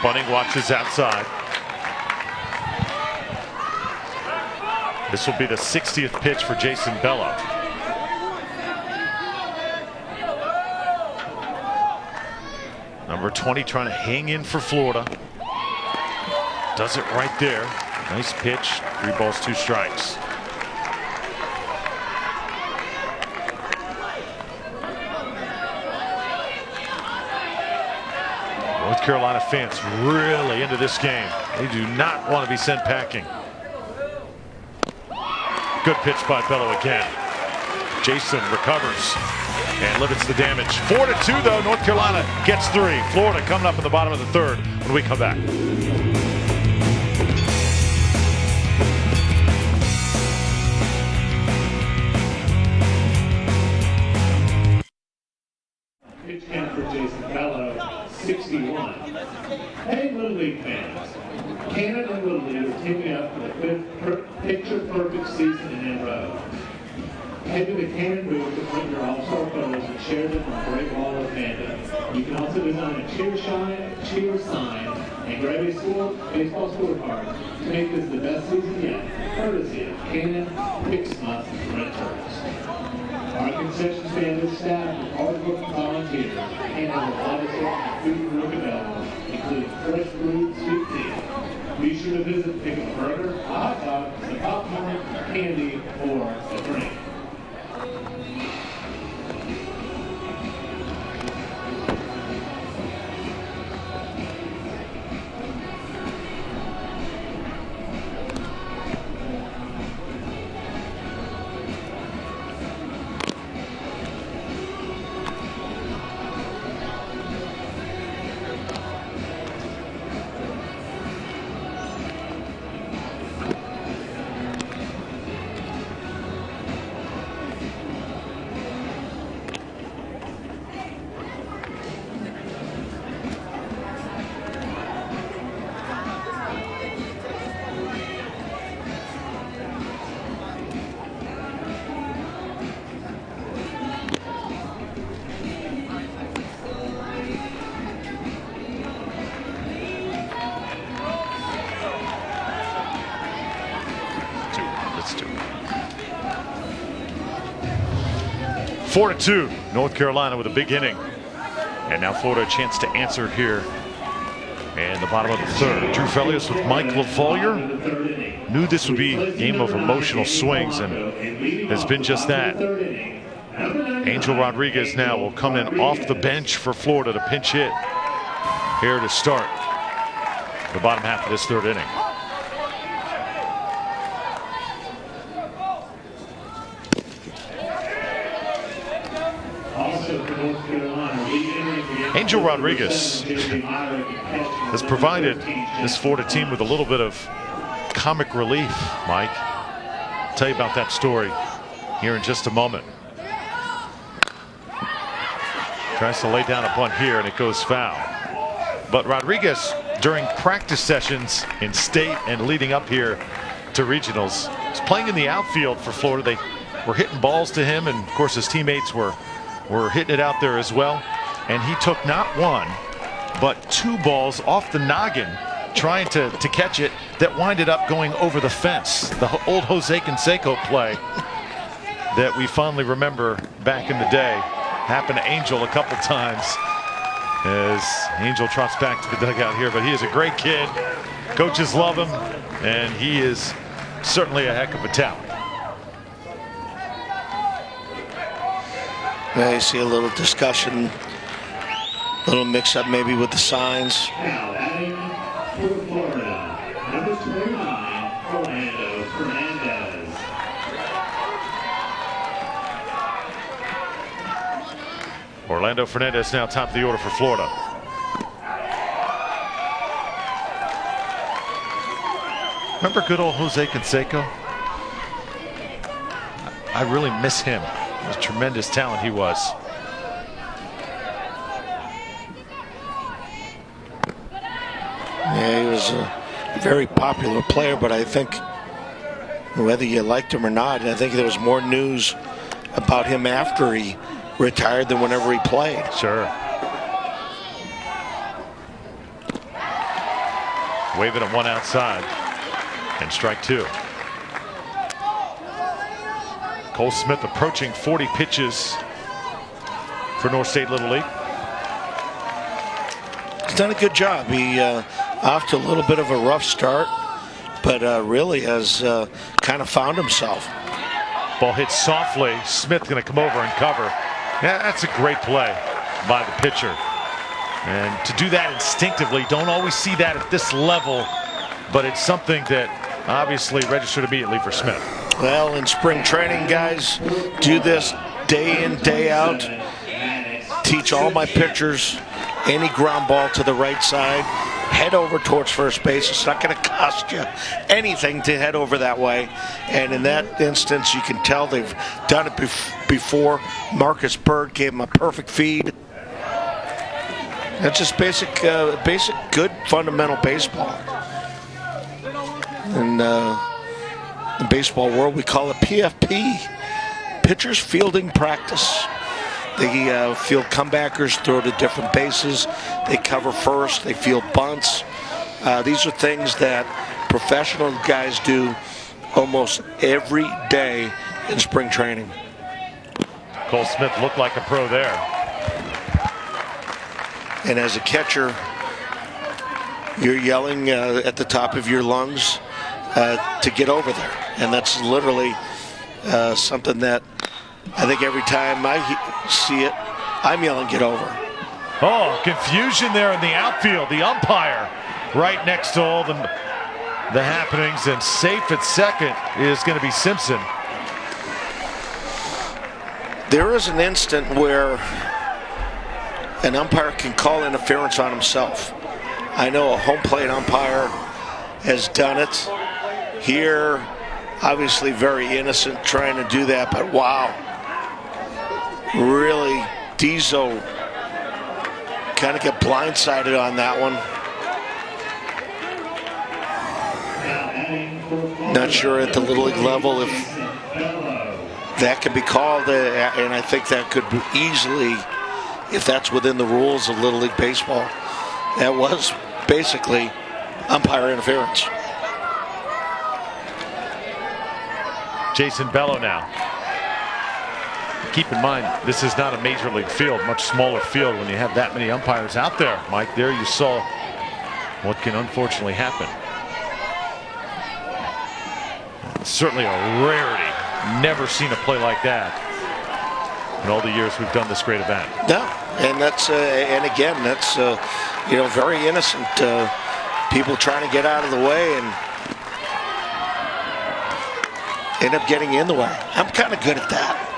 S1: Bunting watches outside. This will be the 60th pitch for Jason Bello. Number 20 trying to hang in for Florida. Does it right there. Nice pitch. 3 balls, 2 strikes. North Carolina fans really into this game. They do not want to be sent packing. Good pitch by Bello again. Jason recovers and limits the damage. 4-2 though. North Carolina gets 3. Florida coming up in the bottom of the third when we come back.
S3: Pitch count for Jason Bello, 61. Hey, Little League fans. Canada and Little League are teaming up for the 5th picture-perfect season in a row. Head to the Cannon booth to print your all-star photos and share them on the Great Wall of Fandom. You can also design a cheer sign, and grab a baseball scorecard to make this the best season yet, courtesy of Cannon Pixmuth Printers. Our concession stand is staffed with hard-working volunteers handling a lot of food and drink available, including fresh food, sweet tea. Be sure to visit and pick up a burger, a hot dog, some popcorn, candy, or a drink.
S1: Let's do it. 4-2, North Carolina with a big inning. And now Florida a chance to answer here in the bottom of the third. Drew Felius with Mike LaVollier. Knew this would be a game of emotional swings, and it's been just that. Angel Rodriguez now will come in off the bench for Florida to pinch hit here to start the bottom half of this third inning. Angel Rodriguez has provided this Florida team with a little bit of comic relief, Mike. I'll tell you about that story here in just a moment. Tries to lay down a bunt here, and it goes foul. But Rodriguez, during practice sessions in state and leading up here to regionals, is playing in the outfield for Florida. They were hitting balls to him, and of course his teammates were hitting it out there as well. And he took not one, but two balls off the noggin trying to catch it that winded up going over the fence. The old Jose Canseco play that we fondly remember back in the day happened to Angel a couple times as Angel trots back to the dugout here. But he is a great kid. Coaches love him, and he is certainly a heck of a talent.
S2: I see a little discussion, a little mix-up maybe with the signs.
S3: Now batting for Florida, number 29, Orlando Fernandez.
S1: Orlando Fernandez now top of the order for Florida. Remember good old Jose Canseco? I really miss him. What a tremendous talent he was.
S2: Yeah, he was a very popular player, but I think whether you liked him or not, I think there was more news about him after he retired than whenever he played.
S1: Sure. Waving at one outside and strike two. Cole Smith approaching 40 pitches for North State Little League.
S2: He's done a good job. He off to a little bit of a rough start, but really has kind of found himself.
S1: Ball hit softly. Smith going to come over and cover. Yeah, that's a great play by the pitcher. And to do that instinctively, don't always see that at this level, but it's something that obviously registered immediately for Smith.
S2: Well, in spring training, guys, do this day in, day out. Teach all my pitchers any ground ball to the right side, head over towards first base. It's not going to cost you anything to head over that way. And in that instance, you can tell they've done it before. Marcus Bird gave him a perfect feed. That's just basic good fundamental baseball. In the baseball world, we call it PFP, pitchers fielding practice. They field comebackers, throw to different bases. They cover first. They field bunts. These are things that professional guys do almost every day in spring training.
S1: Cole Smith looked like a pro there.
S2: And as a catcher, you're yelling at the top of your lungs to get over there. And that's literally something that I think every time I see it, I'm yelling, get over.
S1: Oh, confusion there in the outfield. The umpire right next to all the happenings, and safe at second is going to be Simpson.
S2: There is an instant where an umpire can call interference on himself. I know a home plate umpire has done it. Here, obviously very innocent trying to do that, but wow. Really, Dizzo kind of get blindsided on that one. Not sure at the Little League level if that can be called, and I think that could be easily, if that's within the rules of Little League Baseball, that was basically umpire interference.
S1: Jason Bello now. Keep in mind, this is not a major league field, much smaller field when you have that many umpires out there. Mike, there you saw what can unfortunately happen. Certainly a rarity. Never seen a play like that in all the years we've done this great event.
S2: No, and that's and again, that's very innocent. People trying to get out of the way and end up getting in the way. I'm kind of good at that.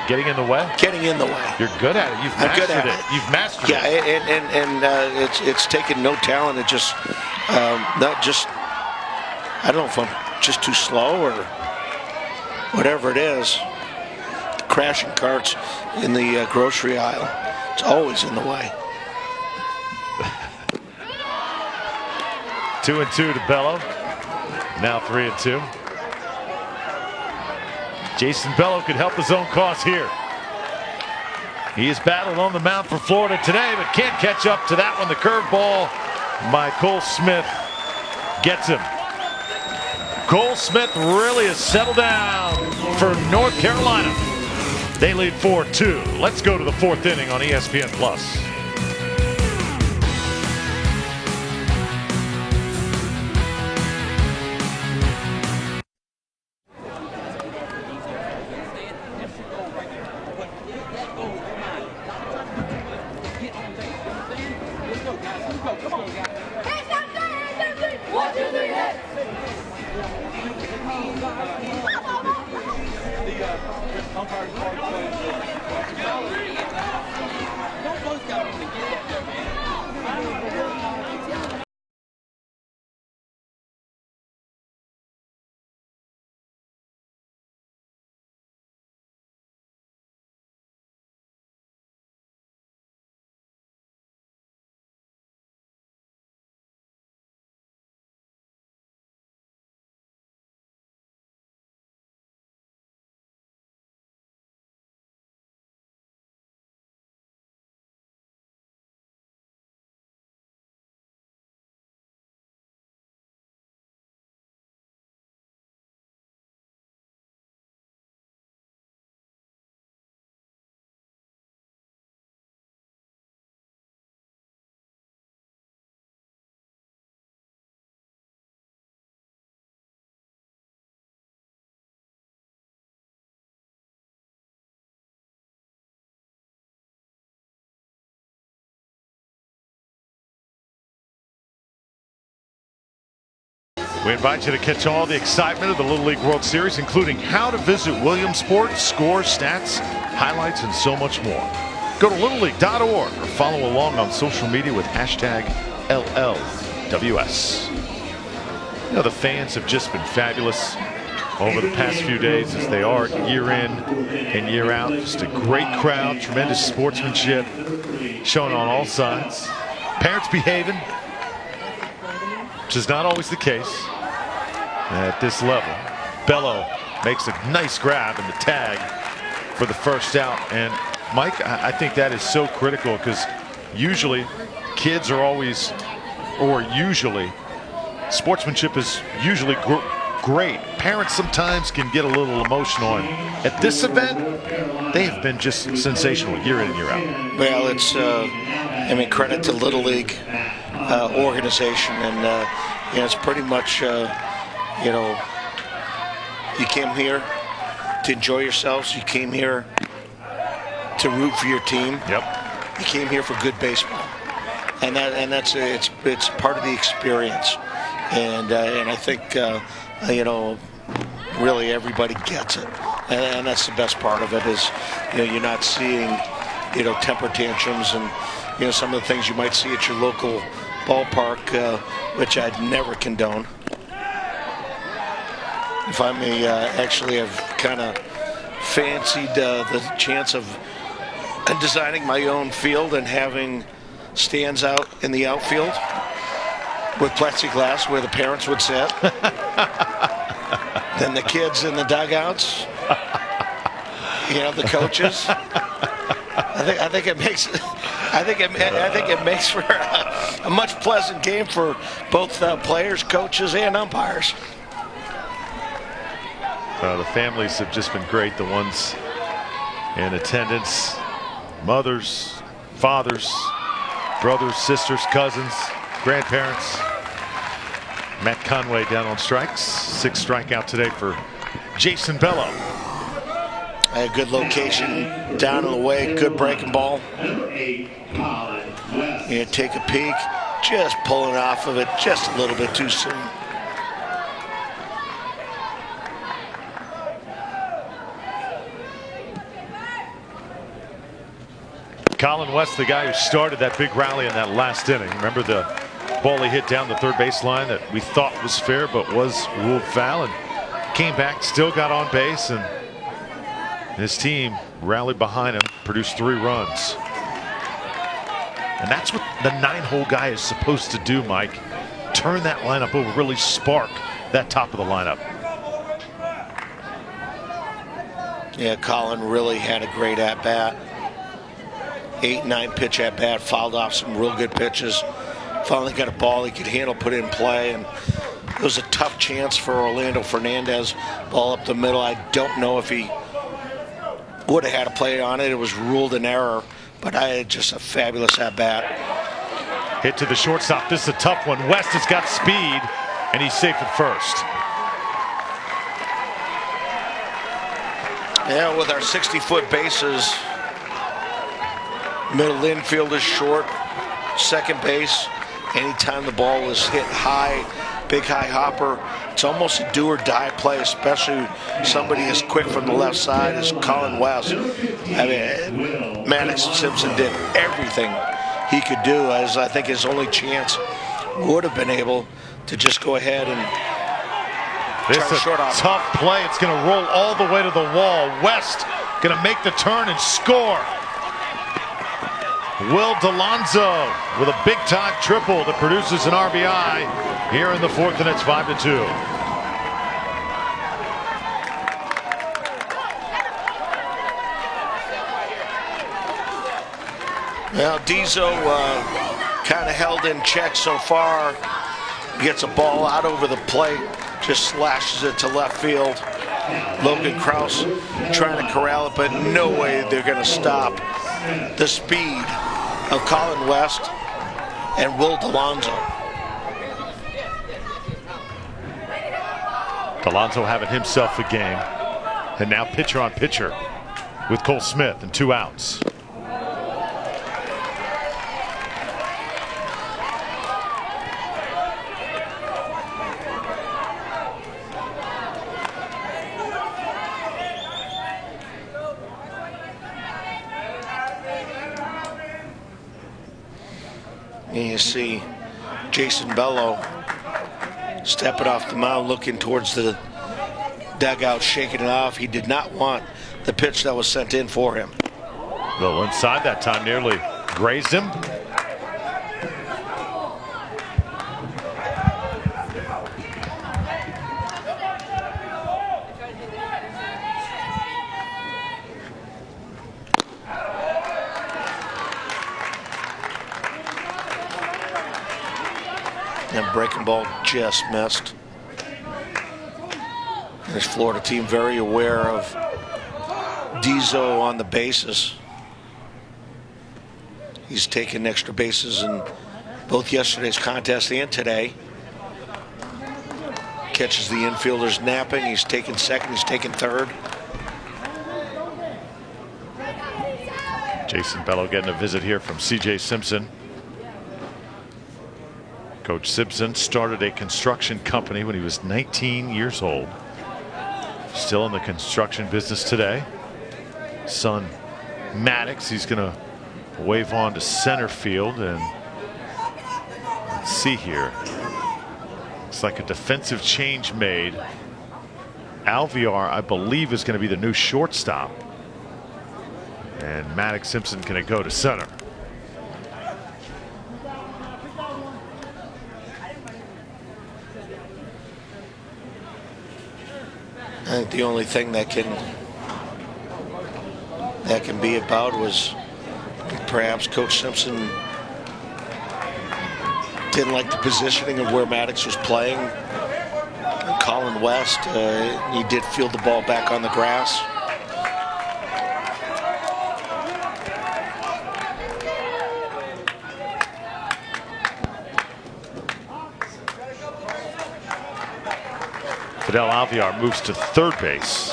S1: Getting in the way?
S2: Getting in the way.
S1: You're good at it. You've mastered it. You've mastered it.
S2: Yeah, and it's taken no talent. It just not just. I don't know if I'm just too slow or whatever it is. Crashing carts in the grocery aisle. It's always in the way.
S1: 2-2 to Bello. Now 3-2. Jason Bello could help his own cause here. He has battled on the mound for Florida today, but can't catch up to that one. The curveball by Cole Smith gets him. Cole Smith really has settled down for North Carolina. They lead 4-2. Let's go to the fourth inning on ESPN Plus. We invite you to catch all the excitement of the Little League World Series, including how to visit Williamsport, scores, stats, highlights, and so much more. Go to littleleague.org or follow along on social media with hashtag LLWS. You know, the fans have just been fabulous over the past few days, as they are year in and year out. Just a great crowd, tremendous sportsmanship shown on all sides. Parents behaving, which is not always the case at this level. Bello makes a nice grab in the tag for the first out. And Mike, I think that is so critical, because usually sportsmanship is usually great. Parents sometimes can get a little emotional. And at this event, they have been just sensational year in and year out.
S2: Well, it's, I mean, credit to Little League organization. And, you know, it's pretty much, you know, you came here to enjoy yourselves. You came here to root for your team.
S1: Yep.
S2: You came here for good baseball. And that's it's part of the experience. And I think, you know, really everybody gets it. And that's the best part of it is, you know, you're not seeing, you know, temper tantrums and, you know, some of the things you might see at your local ballpark, which I'd never condone. If I may, actually, I've kind of fancied the chance of designing my own field and having stands out in the outfield with plexiglass where the parents would sit. Then the kids in the dugouts. You know, the coaches. I think it makes for a much pleasant game for both players, coaches, and umpires.
S1: The families have just been great. The ones in attendance, mothers, fathers, brothers, sisters, cousins, grandparents. Matt Conway down on strikes. 6 strikeout today for Jason Bello.
S2: A good location down and away, good breaking ball. You take a peek, just pulling off of it just a little bit too soon.
S1: Colin West, the guy who started that big rally in that last inning. Remember the ball he hit down the third baseline that we thought was fair but was ruled foul, and came back, still got on base, and his team rallied behind him, produced 3 runs. And that's what the 9-hole guy is supposed to do, Mike. Turn that lineup over, really spark that top of the lineup.
S2: Yeah, Colin really had a great at-bat. 8-9 pitch at bat, fouled off some real good pitches. Finally got a ball he could handle, put it in play, and it was a tough chance for Orlando Fernandez. Ball up the middle. I don't know if he would have had a play on it. It was ruled an error, but I had just a fabulous at bat.
S1: Hit to the shortstop. This is a tough one. West has got speed, and he's safe at first.
S2: Yeah, with our 60-foot bases, middle infield is short, second base, anytime the ball is hit high, big high hopper, it's almost a do or die play, especially somebody as quick from the left side as Colin West. I mean, Maddox Simpson did everything he could do, as I think his only chance would have been able to just go ahead and
S1: this is a tough play. It's going to roll all the way to the wall. West going to make the turn and score. Will Delonzo with a big-time triple that produces an RBI here in the 4th, and it's 5-2.
S2: Well, Dizzo kind of held in check so far. Gets a ball out over the plate, just slashes it to left field. Logan Krause trying to corral it, but no way they're going to stop the speed of Colin West and Will Delonzo.
S1: Delonzo having himself a game, and now pitcher on pitcher with Cole Smith and 2 outs.
S2: And you see Jason Bello stepping off the mound, looking towards the dugout, shaking it off. He did not want the pitch that was sent in for him.
S1: Well, inside that time, nearly grazed him.
S2: And breaking ball just missed. This Florida team very aware of Dizo on the bases. He's taken extra bases in both yesterday's contest and today. Catches the infielders napping. He's taken second, he's taken third.
S1: Jason Bello getting a visit here from C.J. Simpson. Coach Simpson started a construction company when he was 19 years old. Still in the construction business today. Son Maddox, he's going to wave on to center field, and let's see here. Looks like a defensive change made. Alvear, I believe, is going to be the new shortstop. And Maddox Simpson going to go to center.
S2: I think the only thing that can be about was perhaps Coach Simpson didn't like the positioning of where Maddox was playing. And Colin West, he did field the ball back on the grass.
S1: Fidel Alvear moves to third base.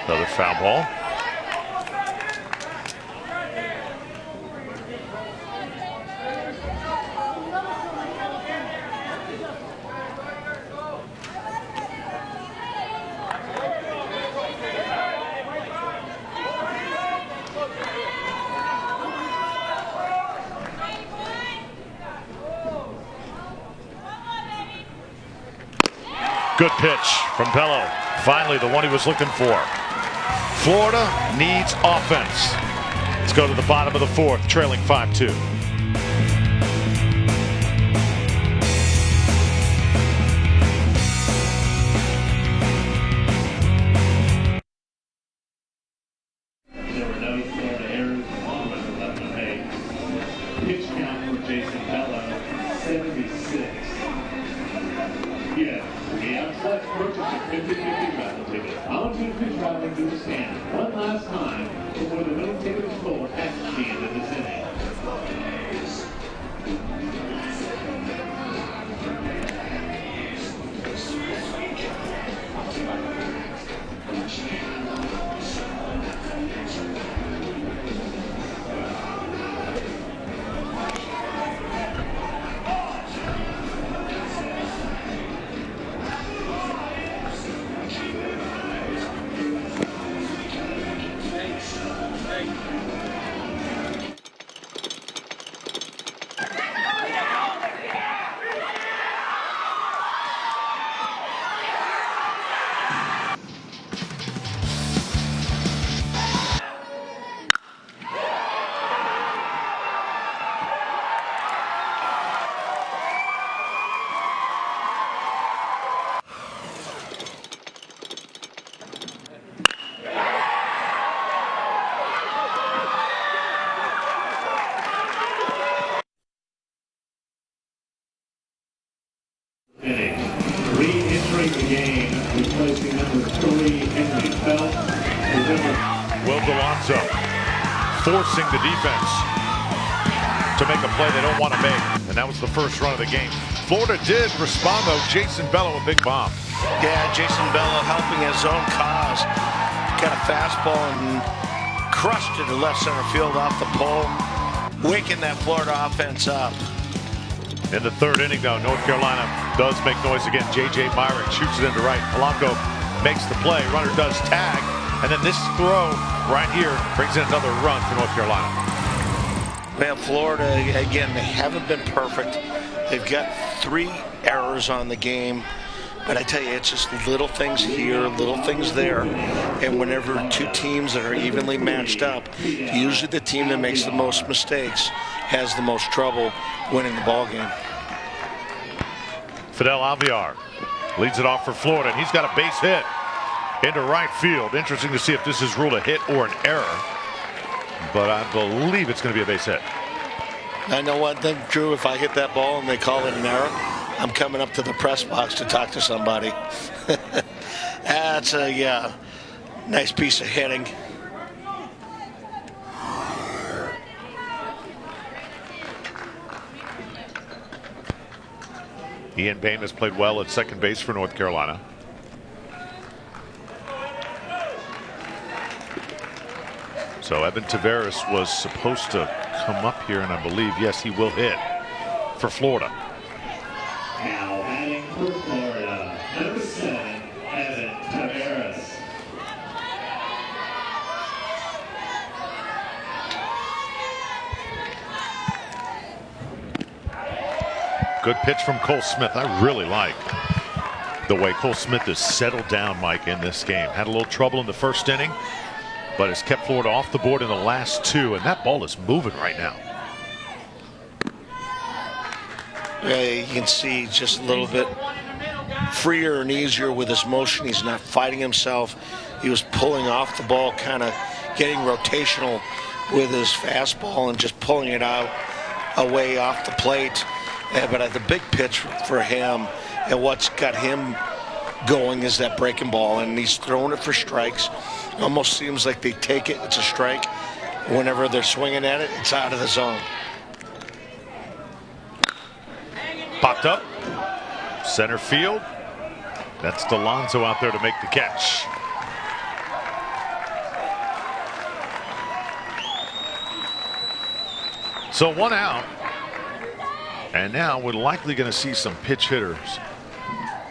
S1: Another foul ball. Good pitch from Bello. Finally, the one he was looking for. Florida needs offense. Let's go to the bottom of the fourth, trailing 5-2.
S3: There were no Florida errors. Long run left on eight. Pitch count for Jason Bello, 76. Yeah, the outside purchase of 50-50 raffle tickets. Volunteer pitch traveling to the stand one last time before the winning ticket is sold at the end of this inning. Re-entering the game, replacing number 3, Henry Felt.
S1: Will Alonso forcing the defense to make a play they don't want to make. And that was the first run of the game. Florida did respond, though. Jason Bello, a big bomb.
S2: Yeah, Jason Bello helping his own cause. Got a fastball and crushed it to left center field off the pole, waking that Florida offense up.
S1: In the third inning, though, North Carolina does make noise again. J.J. Myrick shoots it into right. Polanco makes the play. Runner does tag. And then this throw right here brings in another run for North Carolina.
S2: Man, Florida, again, they haven't been perfect. They've got 3 errors on the game. But I tell you, it's just little things here, little things there. And whenever 2 teams that are evenly matched up, usually the team that makes the most mistakes has the most trouble winning the ball game.
S1: Fidel Alvear leads it off for Florida, and he's got a base hit into right field. Interesting to see if this is ruled a hit or an error. but I believe it's going to be a base hit.
S2: I know one thing, Drew, if I hit that ball and they call it an error, I'm coming up to the press box to talk to somebody. That's a nice piece of hitting.
S1: Ian Bain has played well at second base for North Carolina. So Evan Taveras was supposed to come up here, and I believe, yes, he will hit for Florida.
S3: Now batting for Florida, number 7, Evan Taveras.
S1: Good pitch from Cole Smith. I really like the way Cole Smith has settled down, Mike, in this game. Had a little trouble in the first inning, but has kept Florida off the board in the last 2, and that ball is moving right now.
S2: Yeah, you can see just a little bit freer and easier with his motion. He's not fighting himself. He was pulling off the ball, kind of getting rotational with his fastball and just pulling it out away off the plate. But the big pitch for him and what's got him going is that breaking ball, and he's throwing it for strikes. Almost seems like they take it, it's a strike. Whenever they're swinging at it, it's out of the zone.
S1: Popped up, center field. That's Delonzo out there to make the catch. So 1 out. And now we're likely going to see some pitch hitters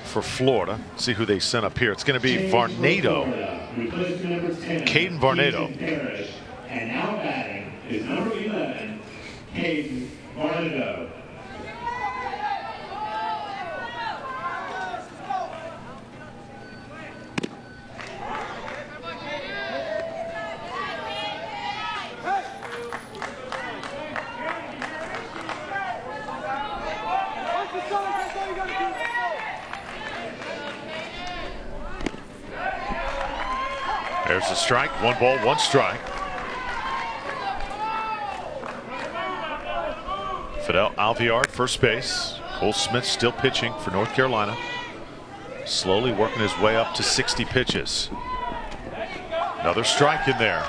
S1: for Florida. See who they sent up here. It's going to be Varnado. Caden Varnado.
S3: And now batting is number 11, Caden Varnado.
S1: There's a strike. 1 ball, 1 strike. Fidel Alvear, first base. Cole Smith still pitching for North Carolina. Slowly working his way up to 60 pitches. Another strike in there.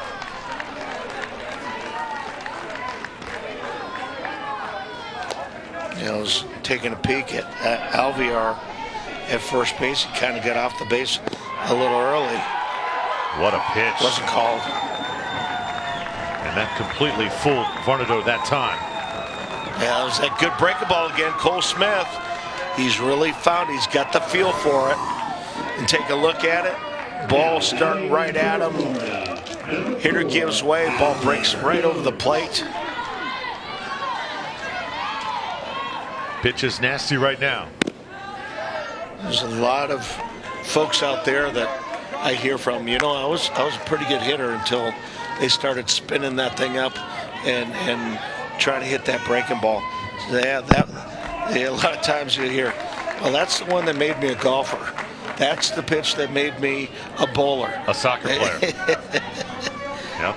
S2: I was taking a peek at Alvear at first base. He kind of got off the base a little early.
S1: What a pitch.
S2: Wasn't called.
S1: And that completely fooled Varnado that time.
S2: Yeah, it was that good breaking ball again. Cole Smith, he's really found, he's got the feel for it. And take a look at it. Ball starting right at him. Hitter gives way, ball breaks right over the plate.
S1: Pitch is nasty right now.
S2: There's a lot of folks out there that I hear from, you know, I was a pretty good hitter until they started spinning that thing up and trying to hit that breaking ball. A lot of times you hear, well, that's the one that made me a golfer. That's the pitch that made me a bowler.
S1: A soccer player. Yep.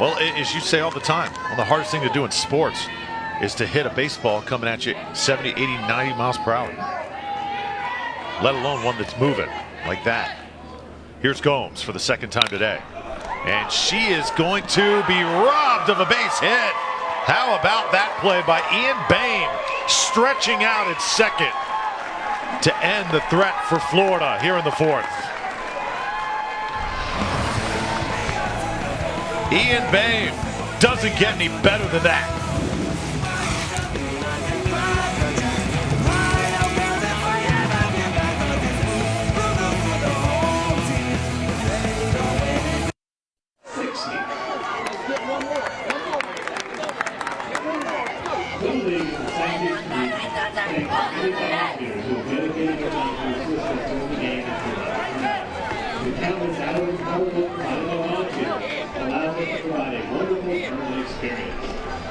S1: Well, as you say all the time, well, the hardest thing to do in sports is to hit a baseball coming at you 70, 80, 90 miles per hour. Let alone one that's moving like that. Here's Gomes for the second time today. And she is going to be robbed of a base hit. How about that play by Ian Bain, stretching out at second to end the threat for Florida here in the 4th. Ian Bain doesn't get any better than that.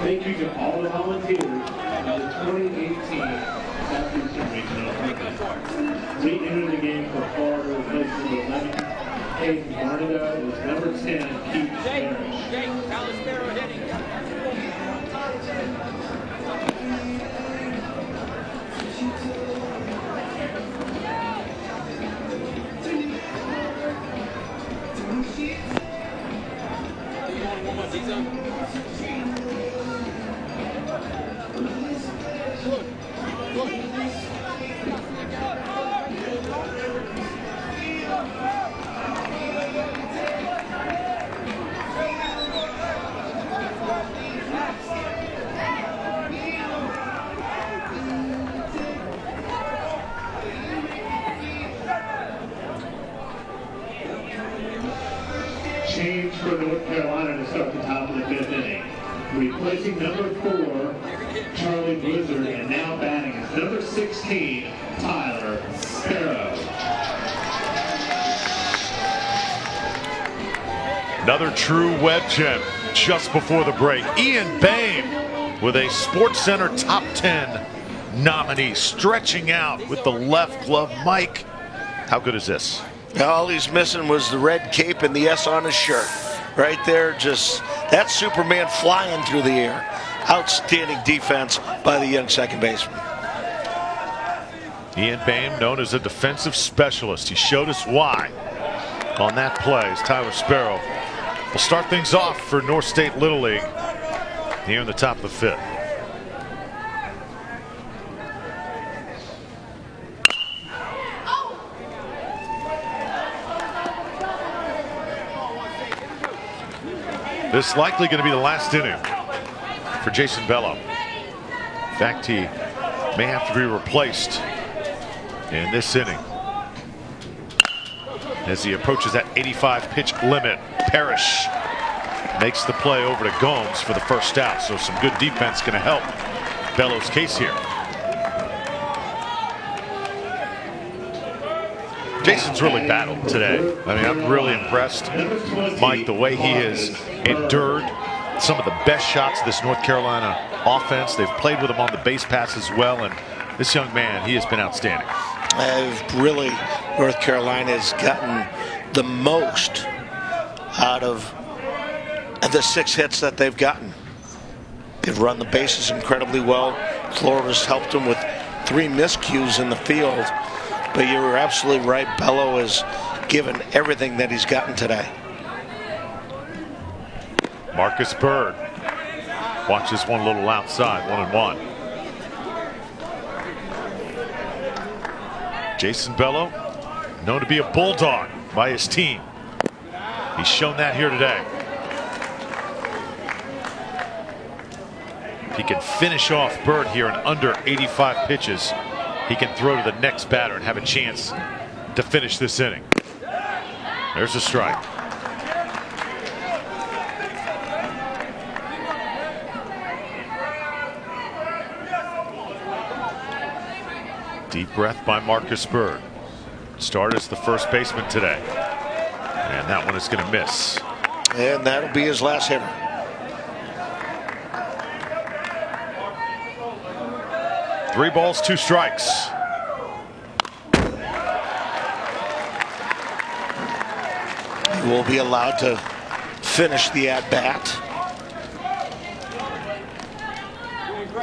S3: Thank you to all the volunteers in the 2018 Southeastern Regional Tournament. Re-entered the game for Florida with number 11, Caden Varnado, was number 10, Keith Parrish. replacing number 4, Charlie Blizzard, and now batting is number 16, Tyler Sparrow.
S1: Another true web gem just before the break. Ian Boehm with a SportsCenter Top 10 nominee, stretching out with the left glove. Mike, how good is this?
S2: All he's missing was the red cape and the S on his shirt. Right there, just that Superman flying through the air. Outstanding defense by the young second baseman.
S1: Ian Boehm, known as a defensive specialist. He showed us why on that play as Tyler Sparrow will start things off for North State Little League here in the top of the 5th. This is likely going to be the last inning for Jason Bello. In fact, he may have to be replaced in this inning as he approaches that 85 pitch limit. Parrish makes the play over to Gomes for the first out, so some good defense going to help Bello's case here. Jason's really battled today. I mean, I'm really impressed, Mike, the way he has endured some of the best shots of this North Carolina offense. They've played with him on the base pass as well, and this young man, he has been outstanding.
S2: Really, North Carolina has gotten the most out of the 6 hits that they've gotten. They've run the bases incredibly well. Florida's helped them with 3 miscues in the field. But you were absolutely right. Bello has given everything that he's gotten today.
S1: Marcus Bird watches one a little outside, 1-1. Jason Bello, known to be a bulldog by his team. He's shown that here today. If he can finish off Bird here in under 85 pitches, he can throw to the next batter and have a chance to finish this inning. There's a strike. Deep breath by Marcus Bird. Started as the first baseman today. And that one is going to miss.
S2: And that'll be his last hitter.
S1: Three balls, 2 strikes.
S2: He will be allowed to finish the at-bat.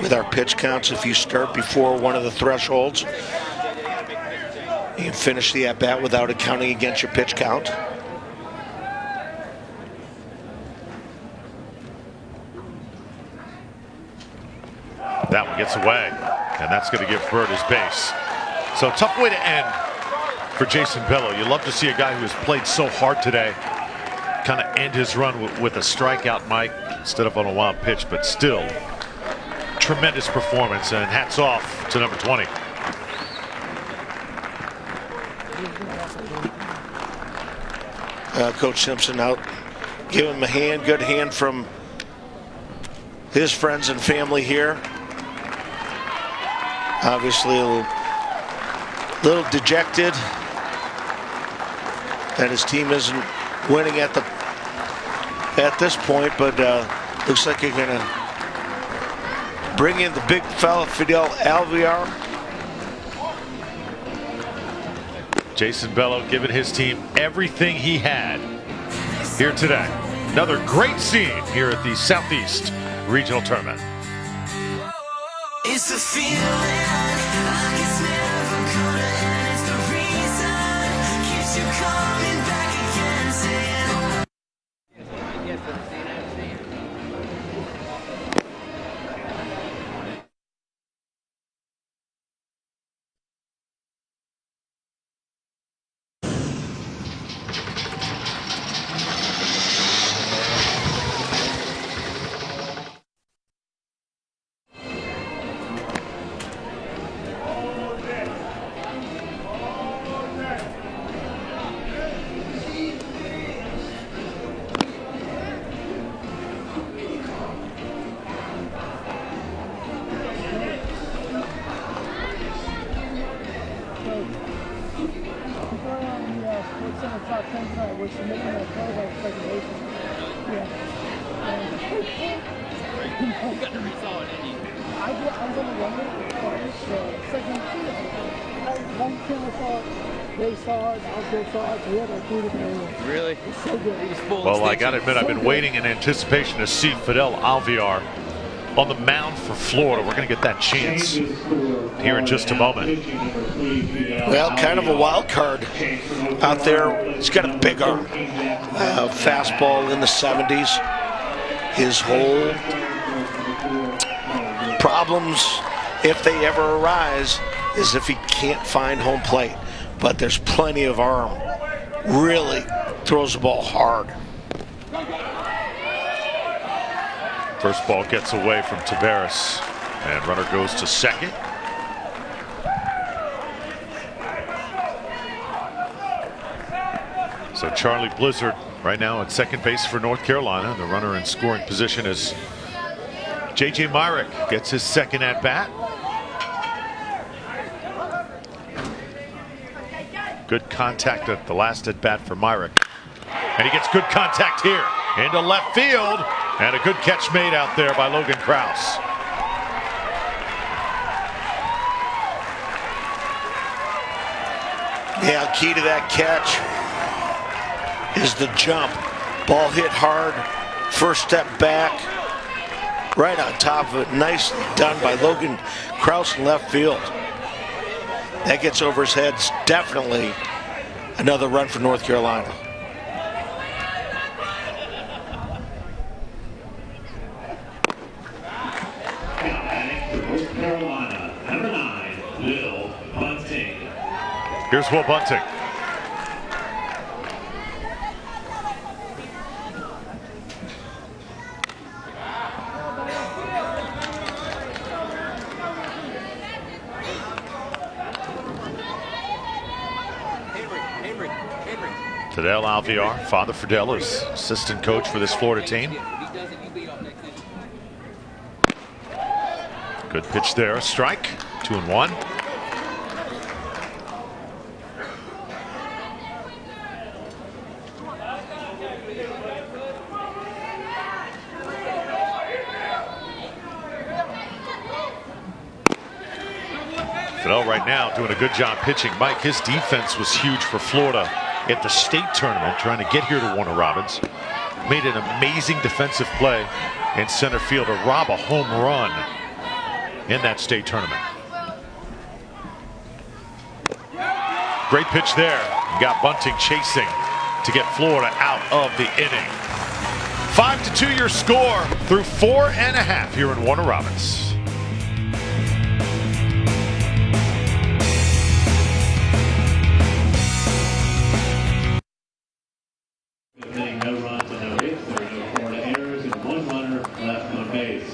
S2: With our pitch counts, if you start before one of the thresholds, you can finish the at-bat without it counting against your pitch count.
S1: That one gets away, and that's going to give Bird his base. So tough way to end for Jason Bello. You love to see a guy who has played so hard today kind of end his run with a strikeout, Mike, instead of on a wild pitch, but still tremendous performance, and hats off to number 20.
S2: Coach Simpson out, give him a hand, good hand from his friends and family here. Obviously a little dejected that his team isn't winning at this point, but looks like you're gonna bring in the big fella, Fidel Alvear.
S1: Jason Bello giving his team everything he had here today. Another great scene here at the Southeast Regional Tournament.
S5: It's the feeling like it's never gonna end. It's the reason keeps you coming back again, saying,
S6: It's in the top 10 tonight. We're submitting that play by second baseman. Yeah.
S7: You got to resolve it, Eddie.
S6: I was on the runner. Second. One camera saw it. They saw it. Outfield saw it. So we had like 3 different angles.
S7: Really?
S6: It's so good.
S1: Well, I got to admit, I've been waiting in anticipation to see Fidel Alvear on the mound for Florida. We're going to get that chance here in just a moment.
S2: Well, kind of a wild card out there. He's got a big arm. Fastball in the 70s. His whole problems, if they ever arise, is if he can't find home plate. But there's plenty of arm. Really throws the ball hard.
S1: First ball gets away from Taveras, and runner goes to second. So Charlie Blizzard right now at second base for North Carolina. The runner in scoring position is J.J. Myrick, gets his second at bat. Good contact at the last at bat for Myrick. And he gets good contact here into left field. And a good catch made out there by Logan Krause.
S2: Yeah, key to that catch is the jump. Ball hit hard, first step back, right on top of it. Nicely done by Logan Krause in left field. That gets over his head. It's definitely another run for North Carolina.
S3: North Carolina, number 9, Will Bunting.
S1: Here's Will Bunting. Fidel Alvear, Father Fidel is assistant coach for this Florida team. Good pitch there, a strike, 2-1. Fidel right now doing a good job pitching. Mike, his defense was huge for Florida at the state tournament, trying to get here to Warner Robins. Made an amazing defensive play in center field to rob a home run in that state tournament. Great pitch there. You got Bunting chasing to get Florida out of the inning. 5-2 your score through 4.5 here in Warner Robins.
S3: No runs and no hits. There are no Florida errors and 1 runner left on base.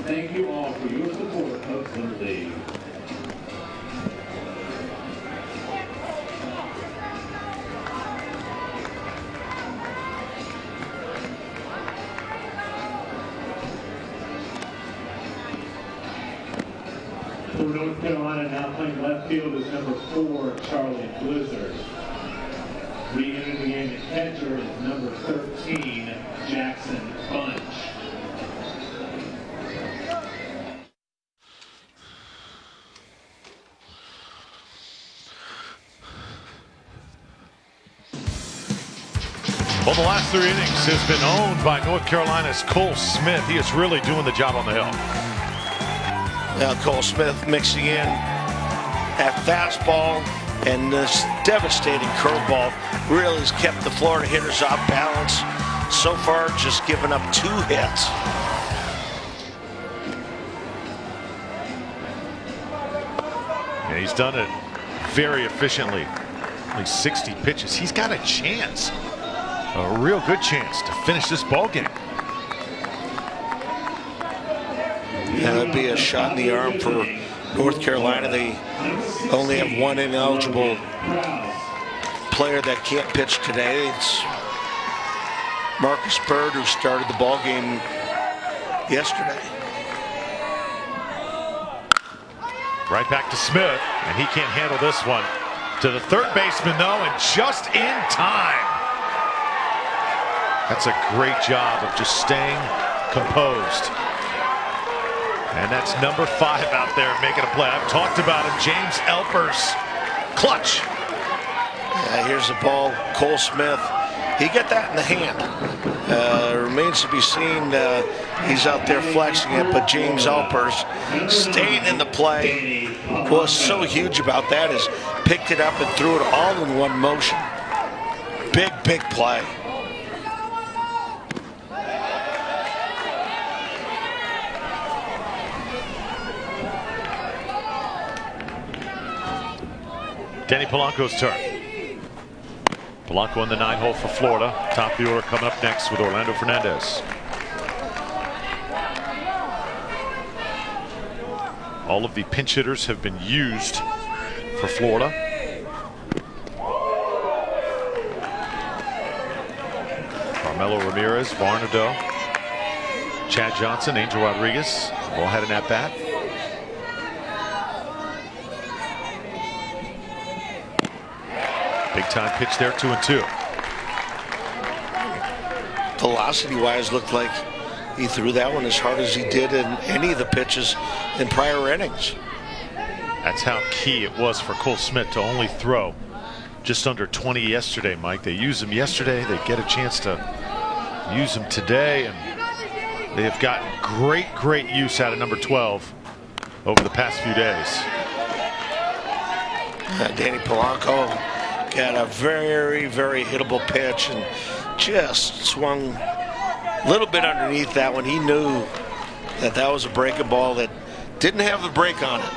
S3: Thank you all for your support of the league. For North Carolina, now playing left field is number 4, Charlie Blizzard. Re-entering the game at catcher is number 13, Jackson Bunch.
S1: Well, the last 3 innings has been owned by North Carolina's Cole Smith. He is really doing the job on the hill.
S2: Now Cole Smith mixing in that fastball and this devastating curveball really has kept the Florida hitters off balance. So far, just given up 2 hits.
S1: Yeah, he's done it very efficiently. Only 60 pitches. He's got a chance, a real good chance to finish this ball game.
S2: That would be a shot in the arm for North Carolina. They only have one ineligible player that can't pitch today. It's Marcus Bird, who started the ball game yesterday.
S1: Right back to Smith, and he can't handle this one. To the third baseman, though, and just in time. That's a great job of just staying composed. And that's number 5 out there making a play. I've talked about him, James Elpers. Clutch.
S2: Here's the ball, Cole Smith. He got that in the hand. Remains to be seen. He's out there flexing it, but James Elpers staying in the play. What's so huge about that is picked it up and threw it all in one motion. Big, big play.
S1: Danny Polanco's turn. Polanco in the 9 hole for Florida. Top of the order coming up next with Orlando Fernandez. All of the pinch hitters have been used for Florida. Carmelo Ramirez, Varnado, Chad Johnson, Angel Rodriguez all had an at-bat. Big time pitch there, 2-2.
S2: Velocity-wise, looked like he threw that one as hard as he did in any of the pitches in prior innings.
S1: That's how key it was for Cole Smith to only throw just under 20 yesterday, Mike. They used him yesterday. They get a chance to use him today, and they have gotten great use out of number 12 over the past few days.
S2: Danny Polanco got a very hittable pitch and just swung a little bit underneath that one. He knew that that was a breaking ball that didn't have the break on it.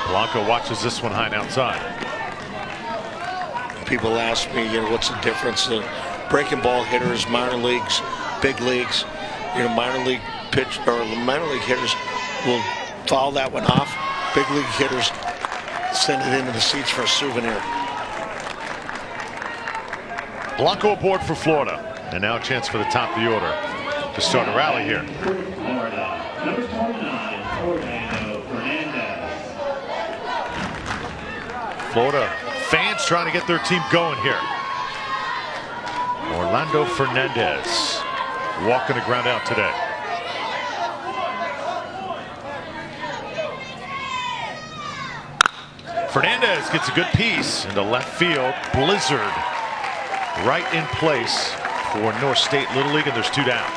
S1: Polanco watches this one high and outside.
S2: People ask me, what's the difference in breaking ball hitters, minor leagues, big leagues? Minor league pitch or minor league hitters will foul that one off. Big league hitters send it into the seats for a souvenir.
S1: Polanco aboard for Florida, and now a chance for the top of the order to start a rally here.
S3: Florida, number 29, Orlando Fernandez.
S1: Florida fans trying to get their team going here. Orlando Fernandez walking the ground out today. Fernandez gets a good piece into left field. Blizzard right in place for North State Little League, and there's 2 down.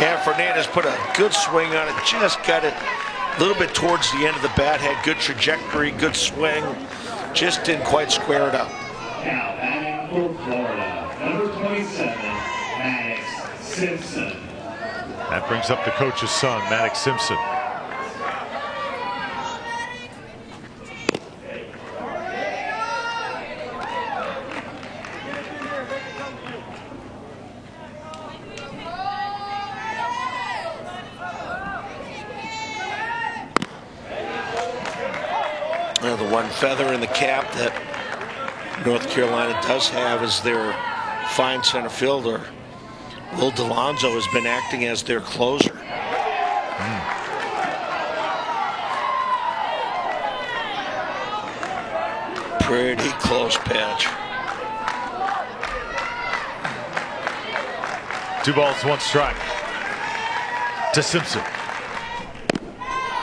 S2: Yeah, Fernandez put a good swing on it, just got it a little bit towards the end of the bat, had good trajectory, good swing, just didn't quite square it up.
S3: Now batting for Florida, number 27, Maddox Simpson.
S1: That brings up the coach's son, Maddox Simpson.
S2: The one feather in the cap that North Carolina does have is their fine center fielder. Will DeLonzo has been acting as their closer. Pretty close pitch.
S1: 2 balls, 1 strike to Simpson.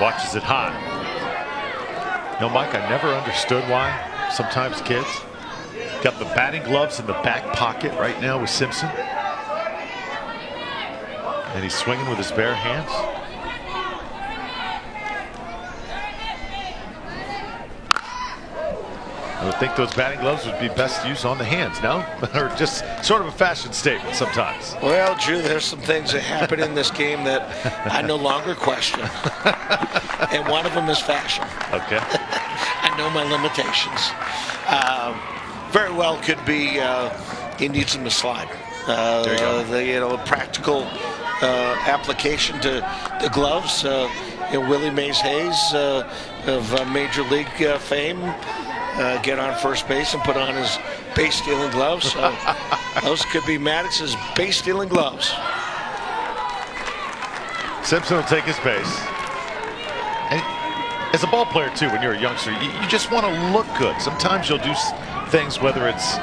S1: Watches it high. Mike, I never understood why sometimes kids got the batting gloves in the back pocket right now with Simpson. And he's swinging with his bare hands. would think those batting gloves would be best used on the hands, no? Or just sort of a fashion statement sometimes.
S2: Well, Drew, there's some things that happen in this game that I no longer question. And one of them is fashion.
S1: Okay.
S2: I know my limitations. Very well could be he needs them to slide.
S1: There you go.
S2: The practical application to the gloves. Willie Mays Hayes of Major League fame get on first base and put on his base stealing gloves. So those could be Maddox's base stealing gloves.
S1: Simpson will take his base. And as a ball player too, when you're a youngster, you just want to look good. Sometimes you'll do things, whether it's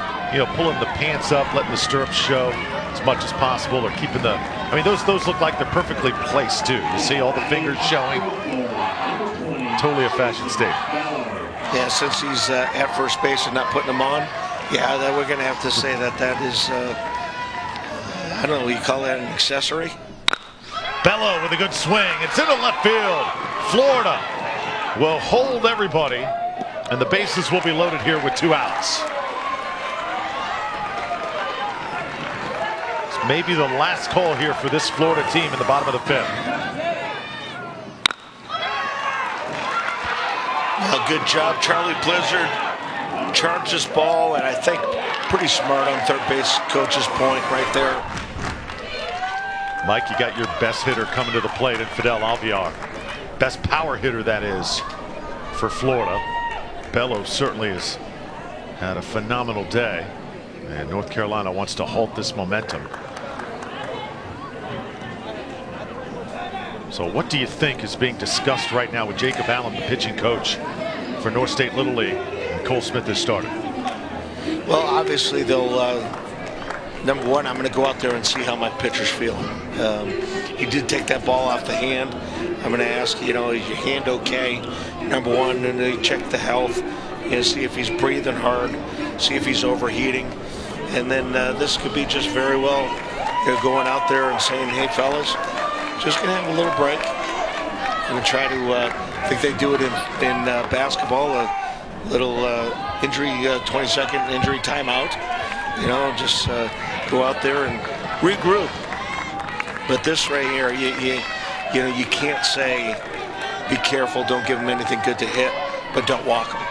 S1: pulling the pants up, letting the stirrups show as much as possible, or keeping the. I mean, those look like they're perfectly placed too. You see all the fingers showing. Totally a fashion statement.
S2: Yeah, since he's at first base and not putting them on, yeah, then we're going to have to say that is, I don't know, what you call that, an accessory?
S1: Bello with a good swing. It's into left field. Florida will hold everybody, and the bases will be loaded here with 2 outs. It's maybe the last call here for this Florida team in the bottom of the 5th.
S2: Well, good job, Charlie Blizzard. Charged this ball, and I think pretty smart on third base coach's point right there.
S1: Mike, you got your best hitter coming to the plate in Fidel Alvear. Best power hitter, that is, for Florida. Bello certainly has had a phenomenal day, and North Carolina wants to halt this momentum. So what do you think is being discussed right now with Jacob Allen, the pitching coach for North State Little League, and Cole Smith has started?
S2: Well, obviously they'll, number one, I'm going to go out there and see how my pitcher's feeling. He did take that ball off the hand. I'm going to ask, is your hand okay? Number one, and then check the health, see if he's breathing hard, see if he's overheating. And then this could be just very well going out there and saying, hey, fellas, just going to have a little break. Going to try to, I think they do it in basketball, a little injury, 20-second injury timeout. Just go out there and regroup. But this right here, you can't say, be careful, don't give them anything good to hit, but don't walk them.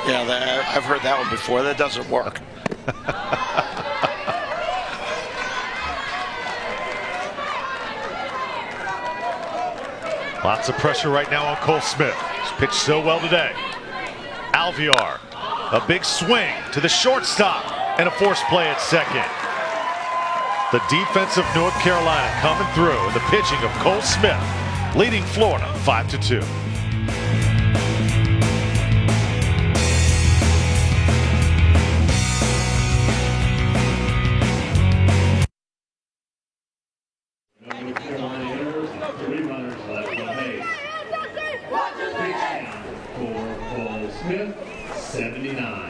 S2: I've heard that one before. That doesn't work.
S1: Lots of pressure right now on Cole Smith. He's pitched so well today. Alvear, a big swing to the shortstop and a forced play at second. The defense of North Carolina coming through, and the pitching of Cole Smith leading Florida 5-2.
S3: Smith, 79.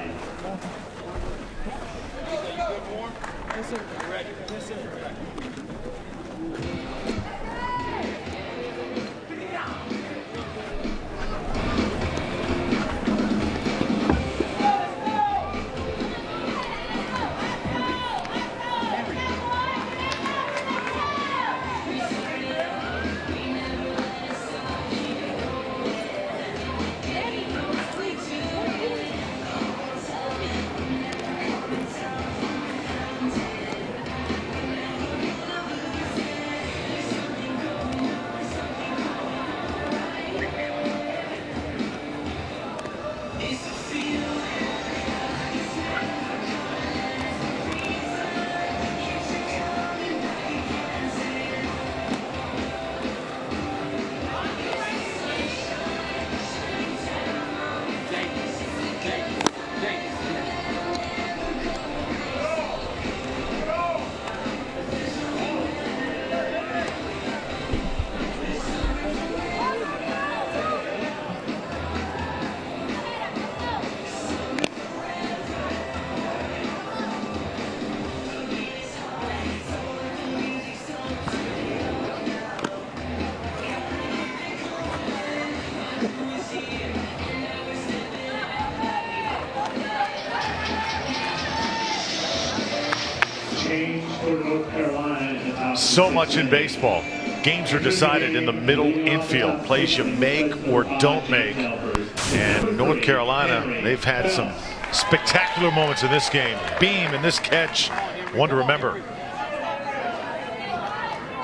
S1: So much in baseball. Games are decided in the middle infield. Plays you make or don't make. And North Carolina, they've had some spectacular moments in this game. Beam in this catch, one to remember.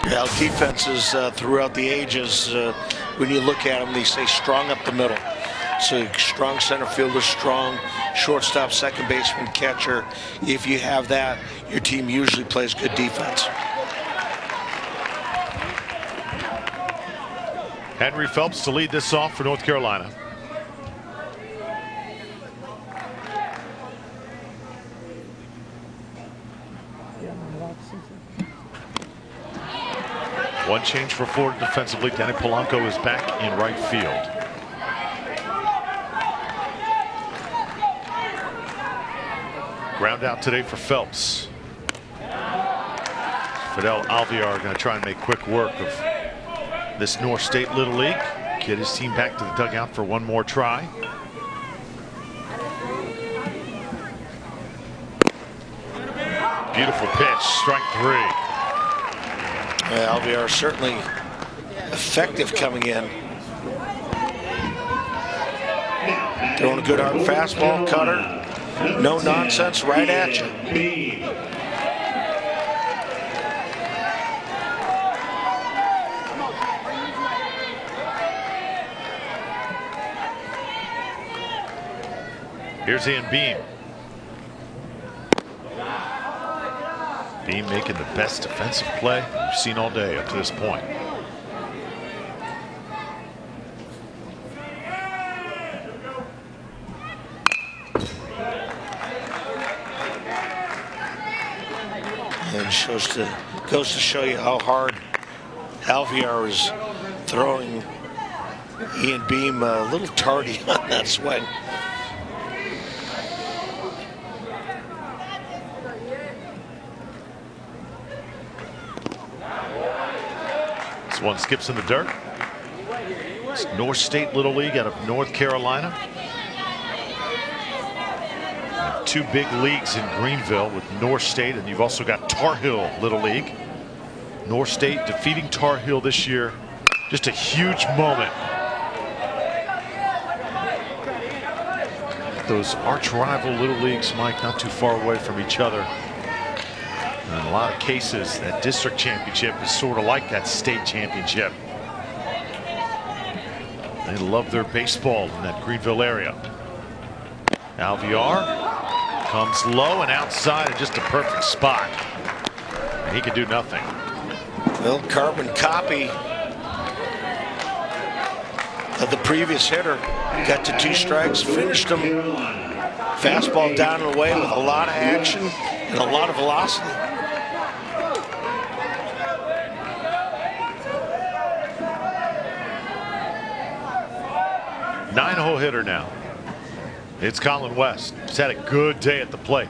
S2: Yeah, defenses throughout the ages, when you look at them, they say strong up the middle. So strong center fielder, strong shortstop, second baseman, catcher. If you have that, your team usually plays good defense.
S1: Henry Phelps to lead this off for North Carolina. One change for Florida defensively. Danny Polanco is back in right field. Ground out today for Phelps. Fidel Alvear going to try and make quick work of this North State Little League. Get his team back to the dugout for one more try. Beautiful pitch, strike three.
S2: Alvear certainly effective coming in. Throwing a good hard fastball, cutter. No nonsense, right at you.
S1: Here's Ian Beam. Beam making the best defensive play we've seen all day up to this point.
S2: And goes to show you how hard Alvear is throwing. Ian Beam a little tardy on that swing.
S1: This one skips in the dirt. It's North State Little League out of North Carolina. Two big leagues in Greenville with North State, and you've also got Tar Heel Little League. North State defeating Tar Heel this year. Just a huge moment. Those arch rival Little Leagues, Mike, not too far away from each other. And in a lot of cases, that district championship is sort of like that state championship. They love their baseball in that Greenville area. Alvear comes low and outside in just a perfect spot. And he can do nothing.
S2: Well, carbon copy of the previous hitter. Got to 2 strikes, finished him. Fastball down and away with a lot of action and a lot of velocity.
S1: Nine-hole hitter now. It's Colin West. He's had a good day at the plate.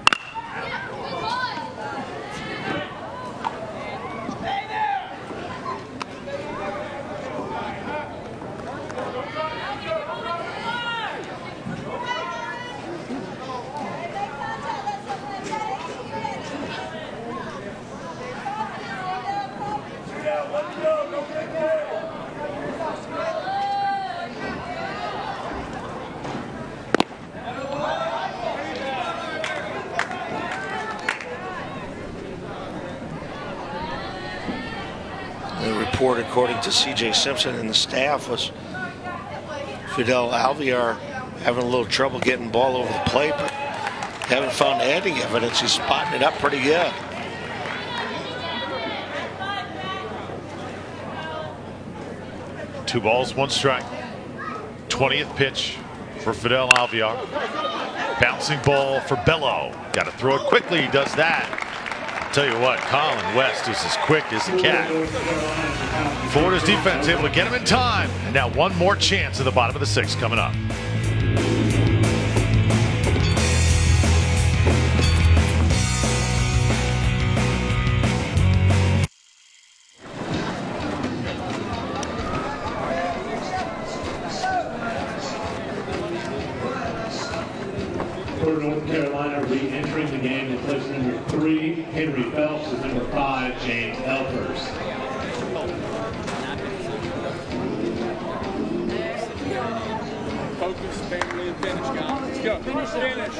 S2: Report, according to C.J. Simpson and the staff, was Fidel Alvear having a little trouble getting the ball over the plate, but haven't found any evidence. He's spotting it up pretty good.
S1: Two balls, one strike. 20th pitch for Fidel Alvear. Bouncing ball for Bello. Got to throw it quickly. He does that. Tell you what, Colin West is as quick as a cat. Florida's defense able to get him in time. And now one more chance in the bottom of the 6th coming up.
S3: For North Carolina, re-entering the game in place number 3, Henry Phelps, and number 5, James Elpers.
S7: Focus, family, and finish, guys. Let's go. Finish.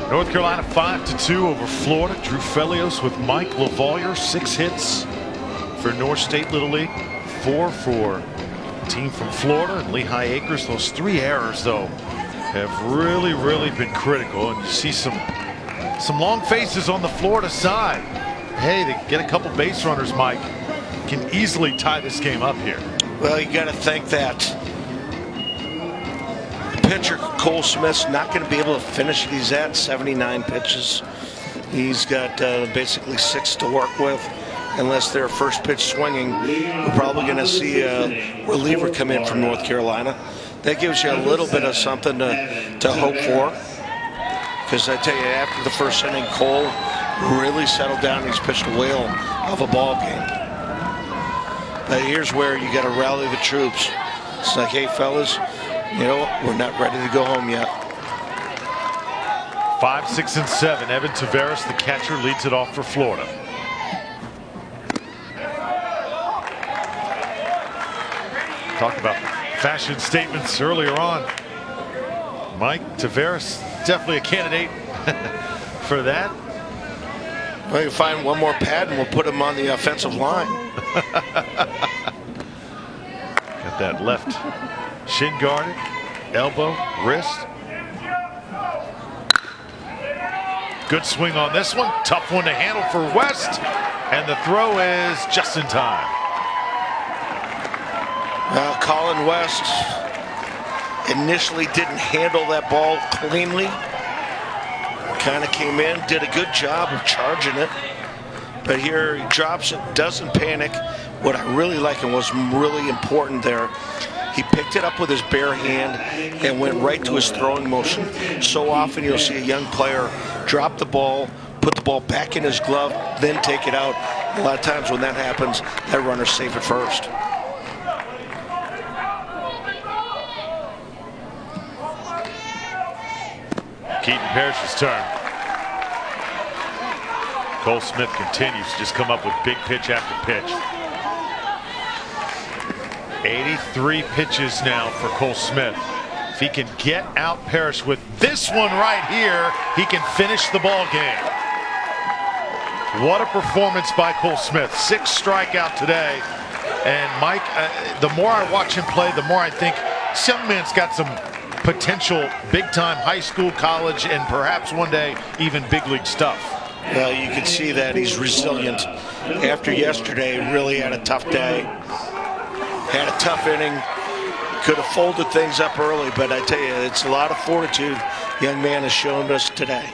S1: North Carolina 5-2 over Florida. Drew Felios with Mike LaValliere. 6 hits for North State Little League. 4 for the team from Florida and Lehigh Acres. Those 3 errors, though, have really been critical. And you see some long faces on the Florida side. Hey, they get a couple base runners, Mike. Can easily tie this game up here.
S2: Well, you got to think that pitcher Cole Smith's not going to be able to finish it. He's at 79 pitches. He's got basically 6 to work with. Unless their first pitch swinging, we're probably going to see a reliever come in from North Carolina. That gives you a little bit of something to hope for. Because I tell you, after the first inning, Cole really settled down. He's pitched a whale of a ball game. But here's where you got to rally the troops. It's like, hey, fellas, you know, we're not ready to go home yet.
S1: 5, 6, and 7. Evan Taveras, the catcher, leads it off for Florida. Talked about fashion statements earlier on. Mike Taveras, definitely a candidate for that.
S2: Well, you find one more pad and we'll put him on the offensive line.
S1: Got that left shin guarded, elbow, wrist. Good swing on this one. Tough one to handle for West. And the throw is just in time.
S2: Colin West initially didn't handle that ball cleanly. Kind of came in, did a good job of charging it. But here he drops it, doesn't panic. What I really like and was really important there, he picked it up with his bare hand and went right to his throwing motion. So often you'll see a young player drop the ball, put the ball back in his glove, then take it out. A lot of times when that happens, that runner's safe at first.
S1: Keaton Parrish's turn. Cole Smith continues to just come up with big pitch after pitch. 83 pitches now for Cole Smith. If he can get out Parrish with this one right here, he can finish the ball game. What a performance by Cole Smith. 6 strikeout today. And Mike, the more I watch him play, the more I think some man's got some potential big-time high school, college, and perhaps one day even big league stuff.
S2: Well, you can see that he's resilient. After yesterday, really had a tough day. Had a tough inning. Could have folded things up early, but I tell you, it's a lot of fortitude young man has shown us today.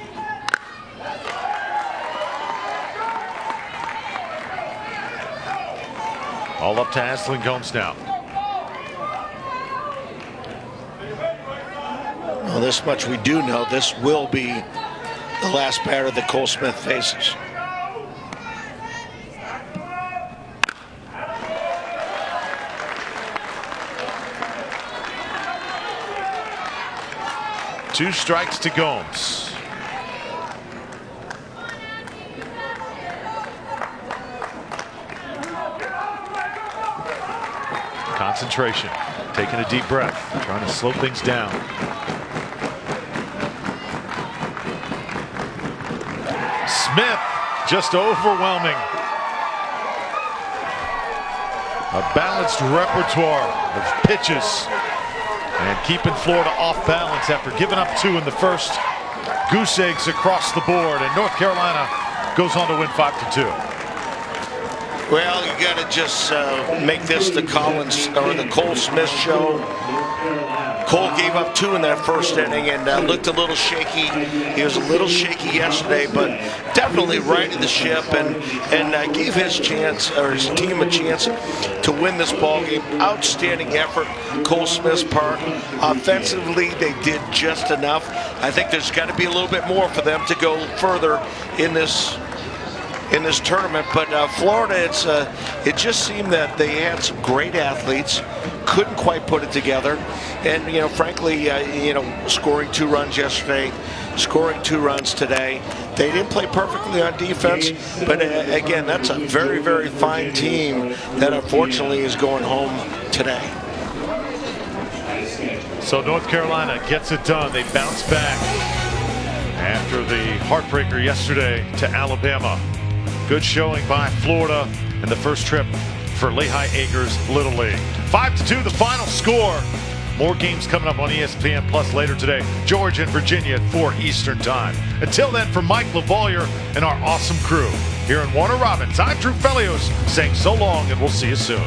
S1: All up to Aslan Gomes now.
S2: Well, this much we do know. This will be the last batter that Cole Smith faces.
S1: Two strikes to Gomes. Concentration, taking a deep breath, trying to slow things down. Smith, just overwhelming. A balanced repertoire of pitches and keeping Florida off balance after giving up 2 in the first. Goose eggs across the board, and North Carolina goes on to win 5-2.
S2: Well, you got to just make this the Cole Smith show. Cole gave up 2 in that first inning and looked a little shaky. He was a little shaky yesterday, but definitely righted the ship and gave his team a chance to win this ball game. Outstanding effort, Cole Smith's part. Offensively, they did just enough. I think there's got to be a little bit more for them to go further in this tournament, but Florida, it just seemed that they had some great athletes, couldn't quite put it together, and frankly, scoring 2 runs yesterday, scoring 2 runs today. They didn't play perfectly on defense, but again, that's a very, very fine team that unfortunately is going home today.
S1: So North Carolina gets it done. They bounce back after the heartbreaker yesterday to Alabama. Good showing by Florida in the first trip for Lehigh Acres Little League. 5-2 the final score. More games coming up on ESPN Plus later today. Georgia and Virginia at 4 Eastern Time. Until then, for Mike LaValliere and our awesome crew here in Warner Robins, I'm Drew Felios saying so long, and we'll see you soon.